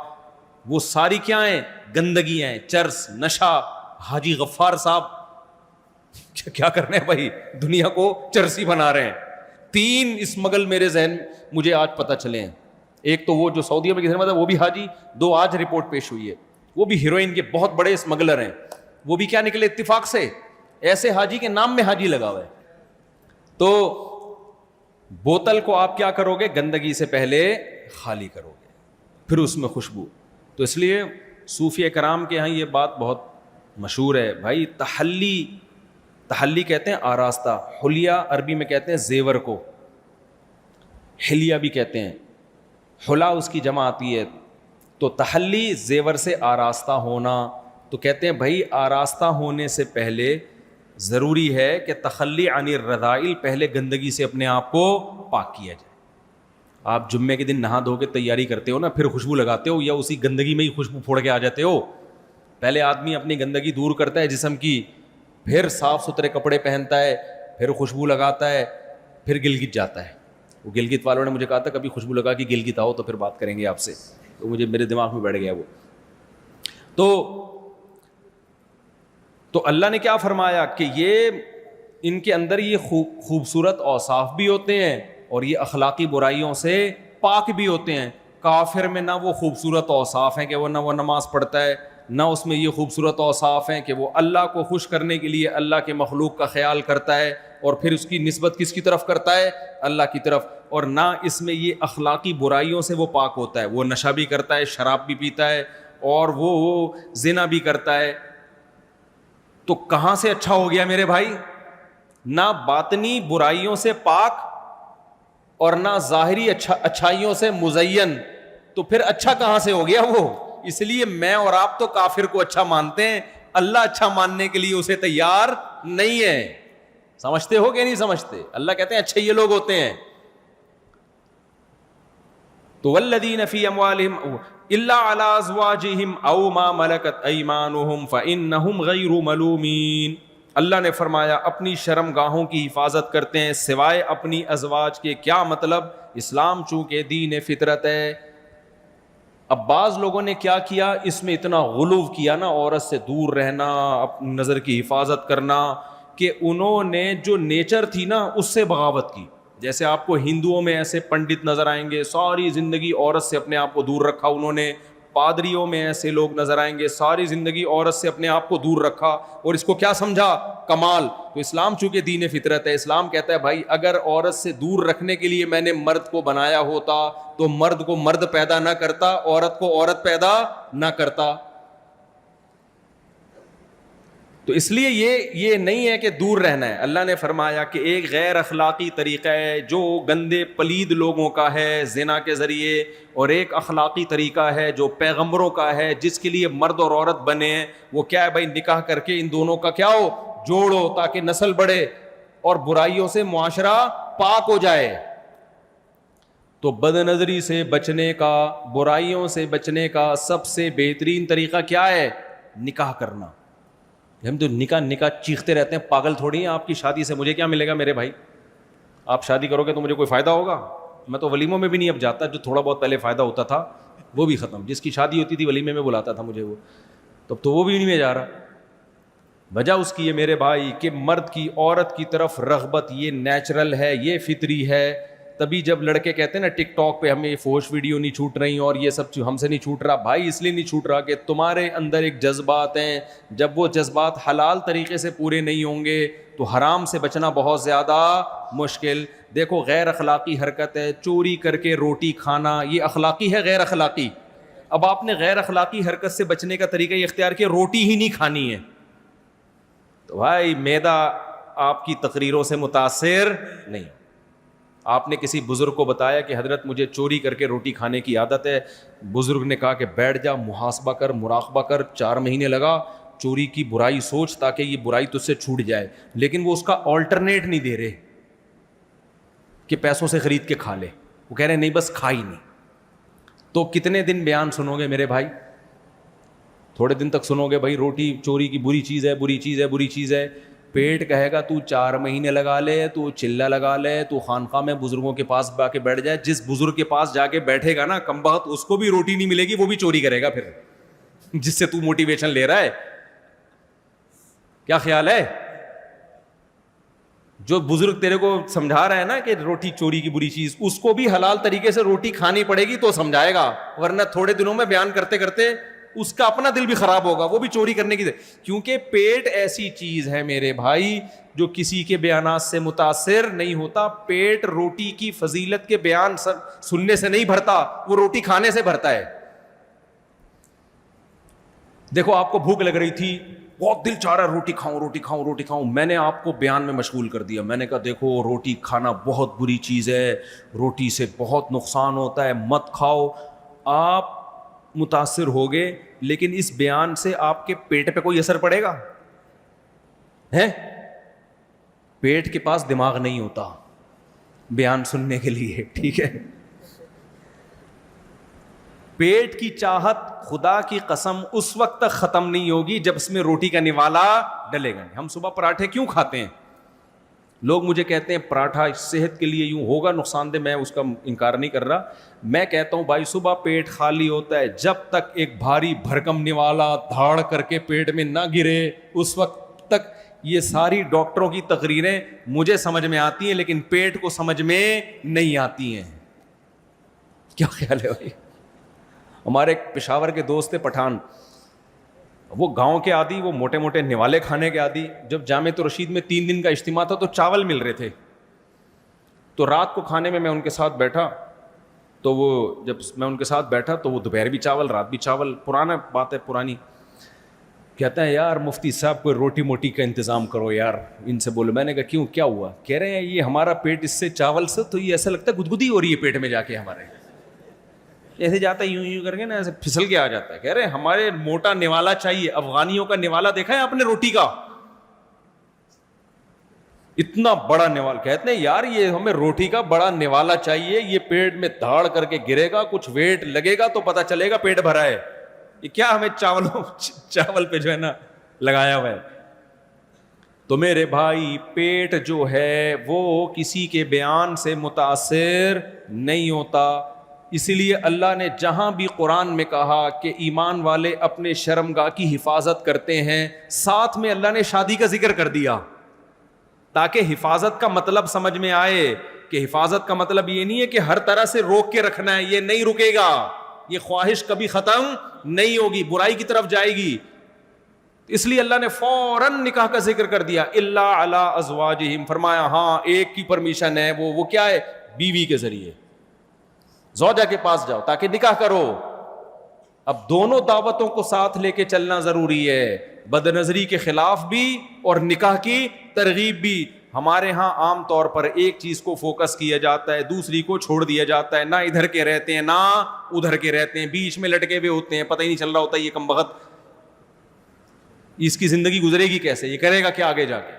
وہ ساری کیا ہیں؟ گندگیاں ہیں، چرس، نشہ. حاجی غفار صاحب کیا کر رہے ہیں بھائی؟ دنیا کو چرسی بنا رہے ہیں. 3 اسمگل میرے ذہن مجھے آج پتہ چلے ہیں. ایک تو وہ جو سعودیہ میں کسی نے وہ بھی حاجی، 2 آج رپورٹ پیش ہوئی ہے، وہ بھی ہیروئن کے بہت بڑے اسمگلر ہیں. وہ بھی کیا نکلے اتفاق سے؟ ایسے حاجی کے نام میں حاجی لگا ہوا ہے. تو بوتل کو آپ کیا کرو گے؟ گندگی سے پہلے خالی کرو گے، پھر اس میں خوشبو. تو اس لیے صوفیہ کرام کے ہاں یہ بات بہت مشہور ہے بھائی. تحلی کہتے ہیں آراستہ، حلیہ عربی میں کہتے ہیں زیور کو، حلیہ بھی کہتے ہیں. حلا اس کی جمع آتی ہے. تو تحلی زیور سے آراستہ ہونا. تو کہتے ہیں بھائی آراستہ ہونے سے پہلے ضروری ہے کہ تخلی عن الرذائل، پہلے گندگی سے اپنے آپ کو پاک کیا جائے. آپ جمعے کے دن نہا دھو کے تیاری کرتے ہو نا، پھر خوشبو لگاتے ہو یا اسی گندگی میں ہی خوشبو پھوڑ کے آ جاتے ہو؟ پہلے آدمی اپنی گندگی دور کرتا ہے جسم کی، پھر صاف ستھرے کپڑے پہنتا ہے، پھر خوشبو لگاتا ہے، پھر گلگت جاتا ہے. وہ گلگت والوں نے مجھے کہا تھا کبھی خوشبو لگا کہ گلگت آؤ تو پھر بات کریں گے آپ سے, تو مجھے میرے دماغ میں بیٹھ گیا وہ. تو اللہ نے کیا فرمایا کہ یہ ان کے اندر یہ خوبصورت اوصاف بھی ہوتے ہیں اور یہ اخلاقی برائیوں سے پاک بھی ہوتے ہیں. کافر میں نہ وہ خوبصورت اوصاف ہیں کہ وہ نماز پڑھتا ہے, نہ اس میں یہ خوبصورت اوصاف ہیں کہ وہ اللہ کو خوش کرنے کے لیے اللہ کے مخلوق کا خیال کرتا ہے اور پھر اس کی نسبت کس کی طرف کرتا ہے, اللہ کی طرف, اور نہ اس میں یہ اخلاقی برائیوں سے وہ پاک ہوتا ہے. وہ نشہ بھی کرتا ہے, شراب بھی پیتا ہے, اور وہ زنا بھی کرتا ہے. تو کہاں سے اچھا ہو گیا میرے بھائی؟ نہ باطنی برائیوں سے پاک اور نہ ظاہری اچھائیوں سے مزین, تو پھر اچھا کہاں سے ہو گیا وہ؟ اس لیے میں اور آپ تو کافر کو اچھا مانتے ہیں, اللہ اچھا ماننے کے لیے اسے تیار نہیں ہے. سمجھتے ہو کہ نہیں سمجھتے؟ اللہ کہتے ہیں اچھے یہ لوگ ہوتے ہیں. تو والذین فی اموالہم الا علی ازواجہم او ما ملکت ایمانہم فانہم غیر ملومین. اللہ نے فرمایا اپنی شرم گاہوں کی حفاظت کرتے ہیں سوائے اپنی ازواج کے. کیا مطلب؟ اسلام چونکہ دین فطرت ہے. اب بعض لوگوں نے کیا کیا, اس میں اتنا غلو کیا نا, عورت سے دور رہنا, اپنی نظر کی حفاظت کرنا, کہ انہوں نے جو نیچر تھی نا اس سے بغاوت کی. جیسے آپ کو ہندوؤں میں ایسے پنڈت نظر آئیں گے, ساری زندگی عورت سے اپنے آپ کو دور رکھا انہوں نے. پادریوں میں ایسے لوگ نظر آئیں گے, ساری زندگی عورت سے اپنے آپ کو دور رکھا, اور اس کو کیا سمجھا؟ کمال. تو اسلام چونکہ دین فطرت ہے, اسلام کہتا ہے بھائی اگر عورت سے دور رکھنے کے لیے میں نے مرد کو بنایا ہوتا تو مرد کو مرد پیدا نہ کرتا, عورت کو عورت پیدا نہ کرتا. تو اس لیے یہ نہیں ہے کہ دور رہنا ہے. اللہ نے فرمایا کہ ایک غیر اخلاقی طریقہ ہے جو گندے پلید لوگوں کا ہے زنا کے ذریعے, اور ایک اخلاقی طریقہ ہے جو پیغمبروں کا ہے جس کے لیے مرد اور عورت بنے ہیں. وہ کیا ہے بھائی؟ نکاح کر کے ان دونوں کا کیا ہو, جوڑو, تاکہ نسل بڑھے اور برائیوں سے معاشرہ پاک ہو جائے. تو بد نظری سے بچنے کا, برائیوں سے بچنے کا سب سے بہترین طریقہ کیا ہے؟ نکاح کرنا. ہم تو نکاح چیختے رہتے ہیں, پاگل تھوڑی ہیں. آپ کی شادی سے مجھے کیا ملے گا میرے بھائی؟ آپ شادی کرو گے تو مجھے کوئی فائدہ ہوگا؟ میں تو ولیموں میں بھی نہیں اب جاتا, جو تھوڑا بہت پہلے فائدہ ہوتا تھا وہ بھی ختم. جس کی شادی ہوتی تھی ولیمے میں بلاتا تھا مجھے وہ, تب تو وہ بھی نہیں میں جا رہا. وجہ اس کی ہے میرے بھائی کہ مرد کی عورت کی طرف رغبت یہ نیچرل ہے, یہ فطری ہے. تبھی جب لڑکے کہتے ہیں نا ٹک ٹاک پہ ہمیں یہ فوش ویڈیو نہیں چھوٹ رہی اور یہ سب ہم سے نہیں چھوٹ رہا, بھائی اس لیے نہیں چھوٹ رہا کہ تمہارے اندر ایک جذبات ہیں. جب وہ جذبات حلال طریقے سے پورے نہیں ہوں گے تو حرام سے بچنا بہت زیادہ مشکل. دیکھو غیر اخلاقی حرکت ہے چوری کر کے روٹی کھانا, یہ اخلاقی ہے غیر اخلاقی؟ اب آپ نے غیر اخلاقی حرکت سے بچنے کا طریقہ یہ اختیار کیا روٹی ہی نہیں کھانی ہے. تو بھائی میدا آپ کی تقریروں سے متاثر نہیں. آپ نے کسی بزرگ کو بتایا کہ حضرت مجھے چوری کر کے روٹی کھانے کی عادت ہے. بزرگ نے کہا کہ بیٹھ جا, محاسبہ کر, مراقبہ کر, 4 مہینے لگا, چوری کی برائی سوچ تاکہ یہ برائی تجھ سے چھوٹ جائے. لیکن وہ اس کا آلٹرنیٹ نہیں دے رہے کہ پیسوں سے خرید کے کھا لے, وہ کہہ رہے نہیں بس کھا ہی نہیں. تو کتنے دن بیان سنو گے میرے بھائی؟ تھوڑے دن تک سنو گے بھائی روٹی چوری کی بری چیز ہے, بری چیز ہے, بری چیز ہے. پیٹ کہے گا تو 4 مہینے لگا لے, تو چلہ لگا لے, تو خانقاہ میں بزرگوں کے پاس جا کے بیٹھ جائے. جس بزرگ کے پاس جا کے بیٹھے گا نا کمبخت, اس کو بھی روٹی نہیں ملے گی, وہ بھی چوری کرے گا پھر, جس سے تو موٹیویشن لے رہا ہے. کیا خیال ہے؟ جو بزرگ تیرے کو سمجھا رہا ہے نا کہ روٹی چوری کی بری چیز, اس کو بھی حلال طریقے سے روٹی کھانی پڑے گی تو سمجھائے گا, ورنہ تھوڑے دنوں میں بیان کرتے کرتے اس کا اپنا دل بھی خراب ہوگا, وہ بھی چوری کرنے کی. کیونکہ پیٹ ایسی چیز ہے میرے بھائی جو کسی کے بیانات سے متاثر نہیں ہوتا. پیٹ روٹی کی فضیلت کے بیان سننے سے نہیں بھرتا, وہ روٹی کھانے سے بھرتا ہے. دیکھو آپ کو بھوک لگ رہی تھی, بہت دل چاہ رہا ہے روٹی کھاؤں روٹی کھاؤں روٹی کھاؤں, میں نے آپ کو بیان میں مشغول کر دیا. میں نے کہا دیکھو روٹی کھانا بہت بری چیز ہے, روٹی سے بہت نقصان ہوتا ہے, مت کھاؤ. آپ متاثر ہو گئے, لیکن اس بیان سے آپ کے پیٹ پہ کوئی اثر پڑے گا ہے؟ پیٹ کے پاس دماغ نہیں ہوتا بیان سننے کے لیے, ٹھیک ہے. پیٹ کی چاہت خدا کی قسم اس وقت تک ختم نہیں ہوگی جب اس میں روٹی کا نوالا ڈلے گا. ہم صبح پراٹھے کیوں کھاتے ہیں؟ لوگ مجھے کہتے ہیں پراٹھا صحت کے لیے یوں ہوگا نقصان دہ، میں اس کا انکار نہیں کر رہا. میں کہتا ہوں بھائی صبح پیٹ خالی ہوتا ہے، جب تک ایک بھاری بھرکم نوالا دھاڑ کر کے پیٹ میں نہ گرے اس وقت تک یہ ساری ڈاکٹروں کی تقریریں مجھے سمجھ میں آتی ہیں، لیکن پیٹ کو سمجھ میں نہیں آتی ہیں. کیا خیال ہے بھائی؟ ہمارے ایک پشاور کے دوست تھے پٹھان، وہ گاؤں کے عادی، وہ موٹے موٹے نوالے کھانے کے عادی. جب جامعۃ الرشید میں 3 دن کا اجتماع تھا تو چاول مل رہے تھے، تو رات کو کھانے میں ان کے ساتھ بیٹھا، تو وہ جب میں ان کے ساتھ بیٹھا تو وہ دوپہر بھی چاول رات بھی چاول. پرانا بات ہے پرانی. کہتا ہے یار مفتی صاحب کوئی روٹی موٹی کا انتظام کرو یار. ان سے بولو. میں نے کہا کیوں، کیا ہوا؟ کہہ رہے ہیں یہ ہمارا پیٹ اس سے چاول سے تو یہ ایسا لگتا ہے گدگدی ہو رہی ہے پیٹ میں جا کے، ہمارے ایسے جاتا ہے یوں کر کے نا، ایسے پھسل کے آ جاتا ہے. کہہ رہے ہیں ہمارے موٹا نوالا چاہیے. افغانیوں کا نوالا دیکھا ہے آپ نے روٹی کا؟ اتنا بڑا نوالا. کہتے ہیں یار یہ ہمیں روٹی کا بڑا نوالا چاہیے، یہ پیٹ میں دھاڑ کر کے گرے گا، کچھ ویٹ لگے گا تو پتہ چلے گا پیٹ بھرا ہے. یہ کیا ہمیں چاول پہ جو ہے نا لگایا ہوا ہے. تو میرے بھائی پیٹ جو ہے وہ کسی کے بیان سے متاثر نہیں ہوتا. اسی لیے اللہ نے جہاں بھی قرآن میں کہا کہ ایمان والے اپنے شرمگاہ کی حفاظت کرتے ہیں، ساتھ میں اللہ نے شادی کا ذکر کر دیا تاکہ حفاظت کا مطلب سمجھ میں آئے کہ حفاظت کا مطلب یہ نہیں ہے کہ ہر طرح سے روک کے رکھنا ہے. یہ نہیں رکے گا، یہ خواہش کبھی ختم نہیں ہوگی، برائی کی طرف جائے گی. اس لیے اللہ نے فوراً نکاح کا ذکر کر دیا. الا علی ازواجہم، فرمایا ہاں ایک کی پرمیشن ہے، وہ کیا ہے؟ بیوی کے ذریعے زوجہ کے پاس جاؤ تاکہ نکاح کرو. اب دونوں دعوتوں کو ساتھ لے کے چلنا ضروری ہے، بد نظری کے خلاف بھی اور نکاح کی ترغیب بھی. ہمارے ہاں عام طور پر ایک چیز کو فوکس کیا جاتا ہے، دوسری کو چھوڑ دیا جاتا ہے. نہ ادھر کے رہتے ہیں نہ ادھر کے رہتے ہیں، بیچ میں لٹکے ہوئے ہوتے ہیں، پتہ ہی نہیں چل رہا ہوتا یہ کمبخت اس کی زندگی گزرے گی کیسے، یہ کرے گا کیا آگے جا کے.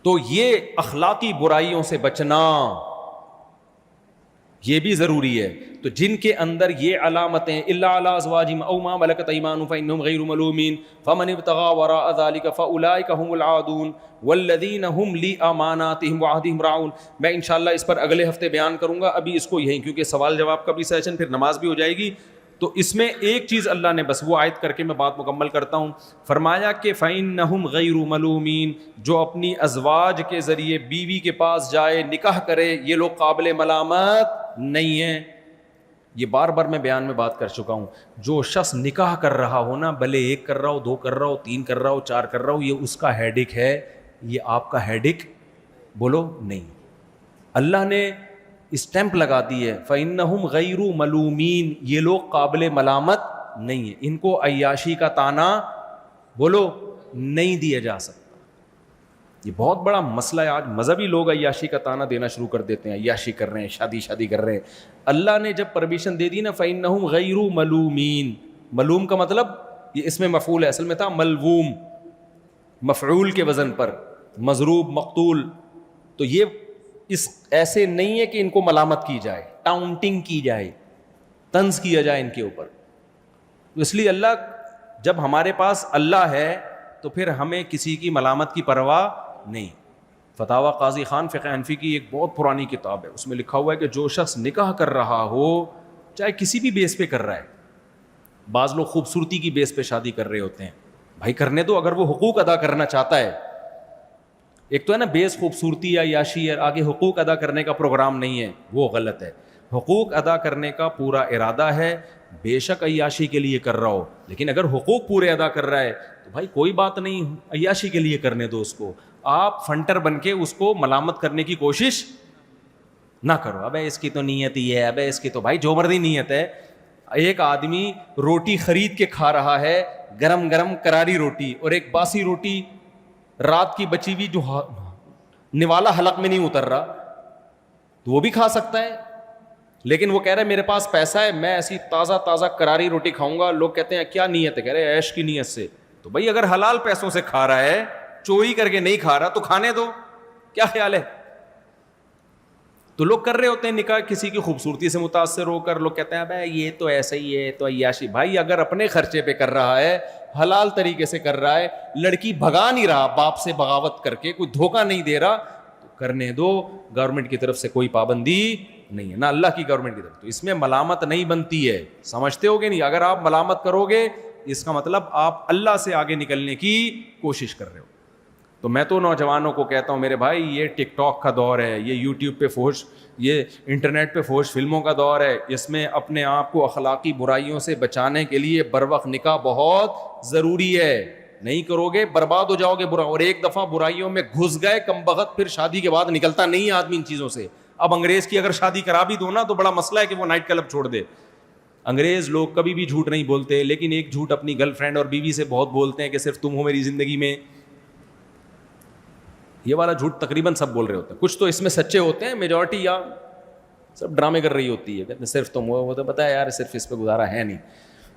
تو یہ اخلاقی برائیوں سے بچنا یہ بھی ضروری ہے. تو جن کے اندر یہ علامتیں الا علی ازواجہم او ما ملکت ایمانہم فانہم غیر ملومین فمن ابتغى وراء ذلك فاولئک هم العادون والذین هم لاماناتہم وعہدہم راعون. میں انشاءاللہ اس پر اگلے ہفتے بیان کروں گا، ابھی اس کو یہیں کیونکہ سوال جواب کا بھی سیشن، پھر نماز بھی ہو جائے گی. تو اس میں ایک چیز اللہ نے بس وہ آیت کر کے میں بات مکمل کرتا ہوں. فرمایا کہ فَإِنَّهُمْ غَيْرُ مَلُومِينَ، جو اپنی ازواج کے ذریعے بیوی کے پاس جائے نکاح کرے یہ لوگ قابل ملامت نہیں ہیں. یہ بار بار میں بیان میں بات کر چکا ہوں. جو شخص نکاح کر رہا ہو نا، بھلے 1 کر رہا ہو، 2 کر رہا ہو، 3 کر رہا ہو، 4 کر رہا ہو، یہ اس کا ہیڈک ہے، یہ آپ کا ہیڈک بولو نہیں. اللہ نے اسٹیمپ لگا دی ہے فَإِنَّهُمْ غَيْرُ مَلُومِينَ، یہ لوگ قابل ملامت نہیں ہیں. ان کو عیاشی کا طعنہ بولو نہیں دیا جا سکتا. یہ بہت بڑا مسئلہ ہے. آج مذہبی لوگ عیاشی کا طعنہ دینا شروع کر دیتے ہیں، عیاشی کر رہے ہیں، شادی کر رہے ہیں. اللہ نے جب پرمیشن دے دی نا فَإِنَّهُمْ غَيْرُ مَلُومِينَ، ملوم کا مطلب یہ اس میں مفعول ہے، اصل میں تھا ملووم، مفعول کے وزن پر، مضروب، مقتول. تو یہ اس ایسے نہیں ہے کہ ان کو ملامت کی جائے، ٹاؤنٹنگ کی جائے، طنز کیا جائے ان کے اوپر. اس لیے اللہ جب ہمارے پاس اللہ ہے تو پھر ہمیں کسی کی ملامت کی پرواہ نہیں. فتاوی قاضی خان فقہ حنفی کی ایک بہت پرانی کتاب ہے، اس میں لکھا ہوا ہے کہ جو شخص نکاح کر رہا ہو، چاہے کسی بھی بیس پہ کر رہا ہے، بعض لوگ خوبصورتی کی بیس پہ شادی کر رہے ہوتے ہیں، بھائی کرنے دو. اگر وہ حقوق ادا کرنا چاہتا ہے، ایک تو ہے نا بیس خوبصورتی یا عیاشی ہے، آگے حقوق ادا کرنے کا پروگرام نہیں ہے، وہ غلط ہے. حقوق ادا کرنے کا پورا ارادہ ہے، بے شک عیاشی کے لیے کر رہا ہو، لیکن اگر حقوق پورے ادا کر رہا ہے تو بھائی کوئی بات نہیں، عیاشی کے لیے کرنے دو اس کو. آپ فنٹر بن کے اس کو ملامت کرنے کی کوشش نہ کرو. ابے اس کی تو نیت ہی ہے، ابے اس کی تو بھائی جو مرضی نیت ہے. ایک آدمی روٹی خرید کے کھا رہا ہے، گرم گرم کراری روٹی، اور ایک باسی روٹی رات کی بچی ہوئی جو نوالا حلق میں نہیں اتر رہا، تو وہ بھی کھا سکتا ہے. لیکن وہ کہہ رہے میرے پاس پیسہ ہے، میں ایسی تازہ کراری روٹی کھاؤں گا. لوگ کہتے ہیں کیا نیت ہے؟ کہہ رہے عیش کی نیت سے. تو بھائی اگر حلال پیسوں سے کھا رہا ہے، چوری کر کے نہیں کھا رہا، تو کھانے دو. کیا خیال ہے؟ تو لوگ کر رہے ہوتے ہیں نکاح کسی کی خوبصورتی سے متاثر ہو کر, لوگ کہتے ہیں ابے یہ تو ایسا ہی ہے, تو عیاشی. بھائی اگر اپنے خرچے پہ کر رہا ہے, حلال طریقے سے کر رہا ہے, لڑکی بھگا نہیں رہا باپ سے بغاوت کر کے, کوئی دھوکہ نہیں دے رہا, تو کرنے دو. گورنمنٹ کی طرف سے کوئی پابندی نہیں ہے, نہ اللہ کی گورنمنٹ کی طرف. تو اس میں ملامت نہیں بنتی ہے, سمجھتے ہو گے نہیں؟ اگر آپ ملامت کرو گے اس کا مطلب آپ اللہ سے آگے نکلنے کی کوشش کر رہے ہو. تو میں تو نوجوانوں کو کہتا ہوں میرے بھائی, یہ ٹک ٹاک کا دور ہے, یہ یوٹیوب پہ فحش, یہ انٹرنیٹ پہ فحش فلموں کا دور ہے. اس میں اپنے آپ کو اخلاقی برائیوں سے بچانے کے لیے بروقت نکاح بہت ضروری ہے. نہیں کرو گے برباد ہو جاؤ گے برا. اور ایک دفعہ برائیوں میں گھس گئے کم بخت, پھر شادی کے بعد نکلتا نہیں ہے آدمی ان چیزوں سے. اب انگریز کی اگر شادی کرا بھی دو نا تو بڑا مسئلہ ہے کہ وہ نائٹ کلب چھوڑ دے. انگریز لوگ کبھی بھی جھوٹ نہیں بولتے, لیکن ایک جھوٹ اپنی گرل فرینڈ اور بیوی سے بہت بولتے ہیں کہ صرف تم ہو میری زندگی میں. یہ والا جھوٹ تقریباً سب بول رہے ہوتے ہیں. کچھ تو اس میں سچے ہوتے ہیں, میجورٹی یا سب ڈرامے کر رہی ہوتی ہے, کہتے ہیں صرف تم ہو. وہ تو پتہ ہے یار صرف اس پہ گزارا ہے نہیں.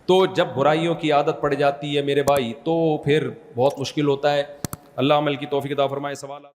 تو جب برائیوں کی عادت پڑ جاتی ہے میرے بھائی تو پھر بہت مشکل ہوتا ہے. اللہ عمل کی توفیق عطا فرمائے. سوالات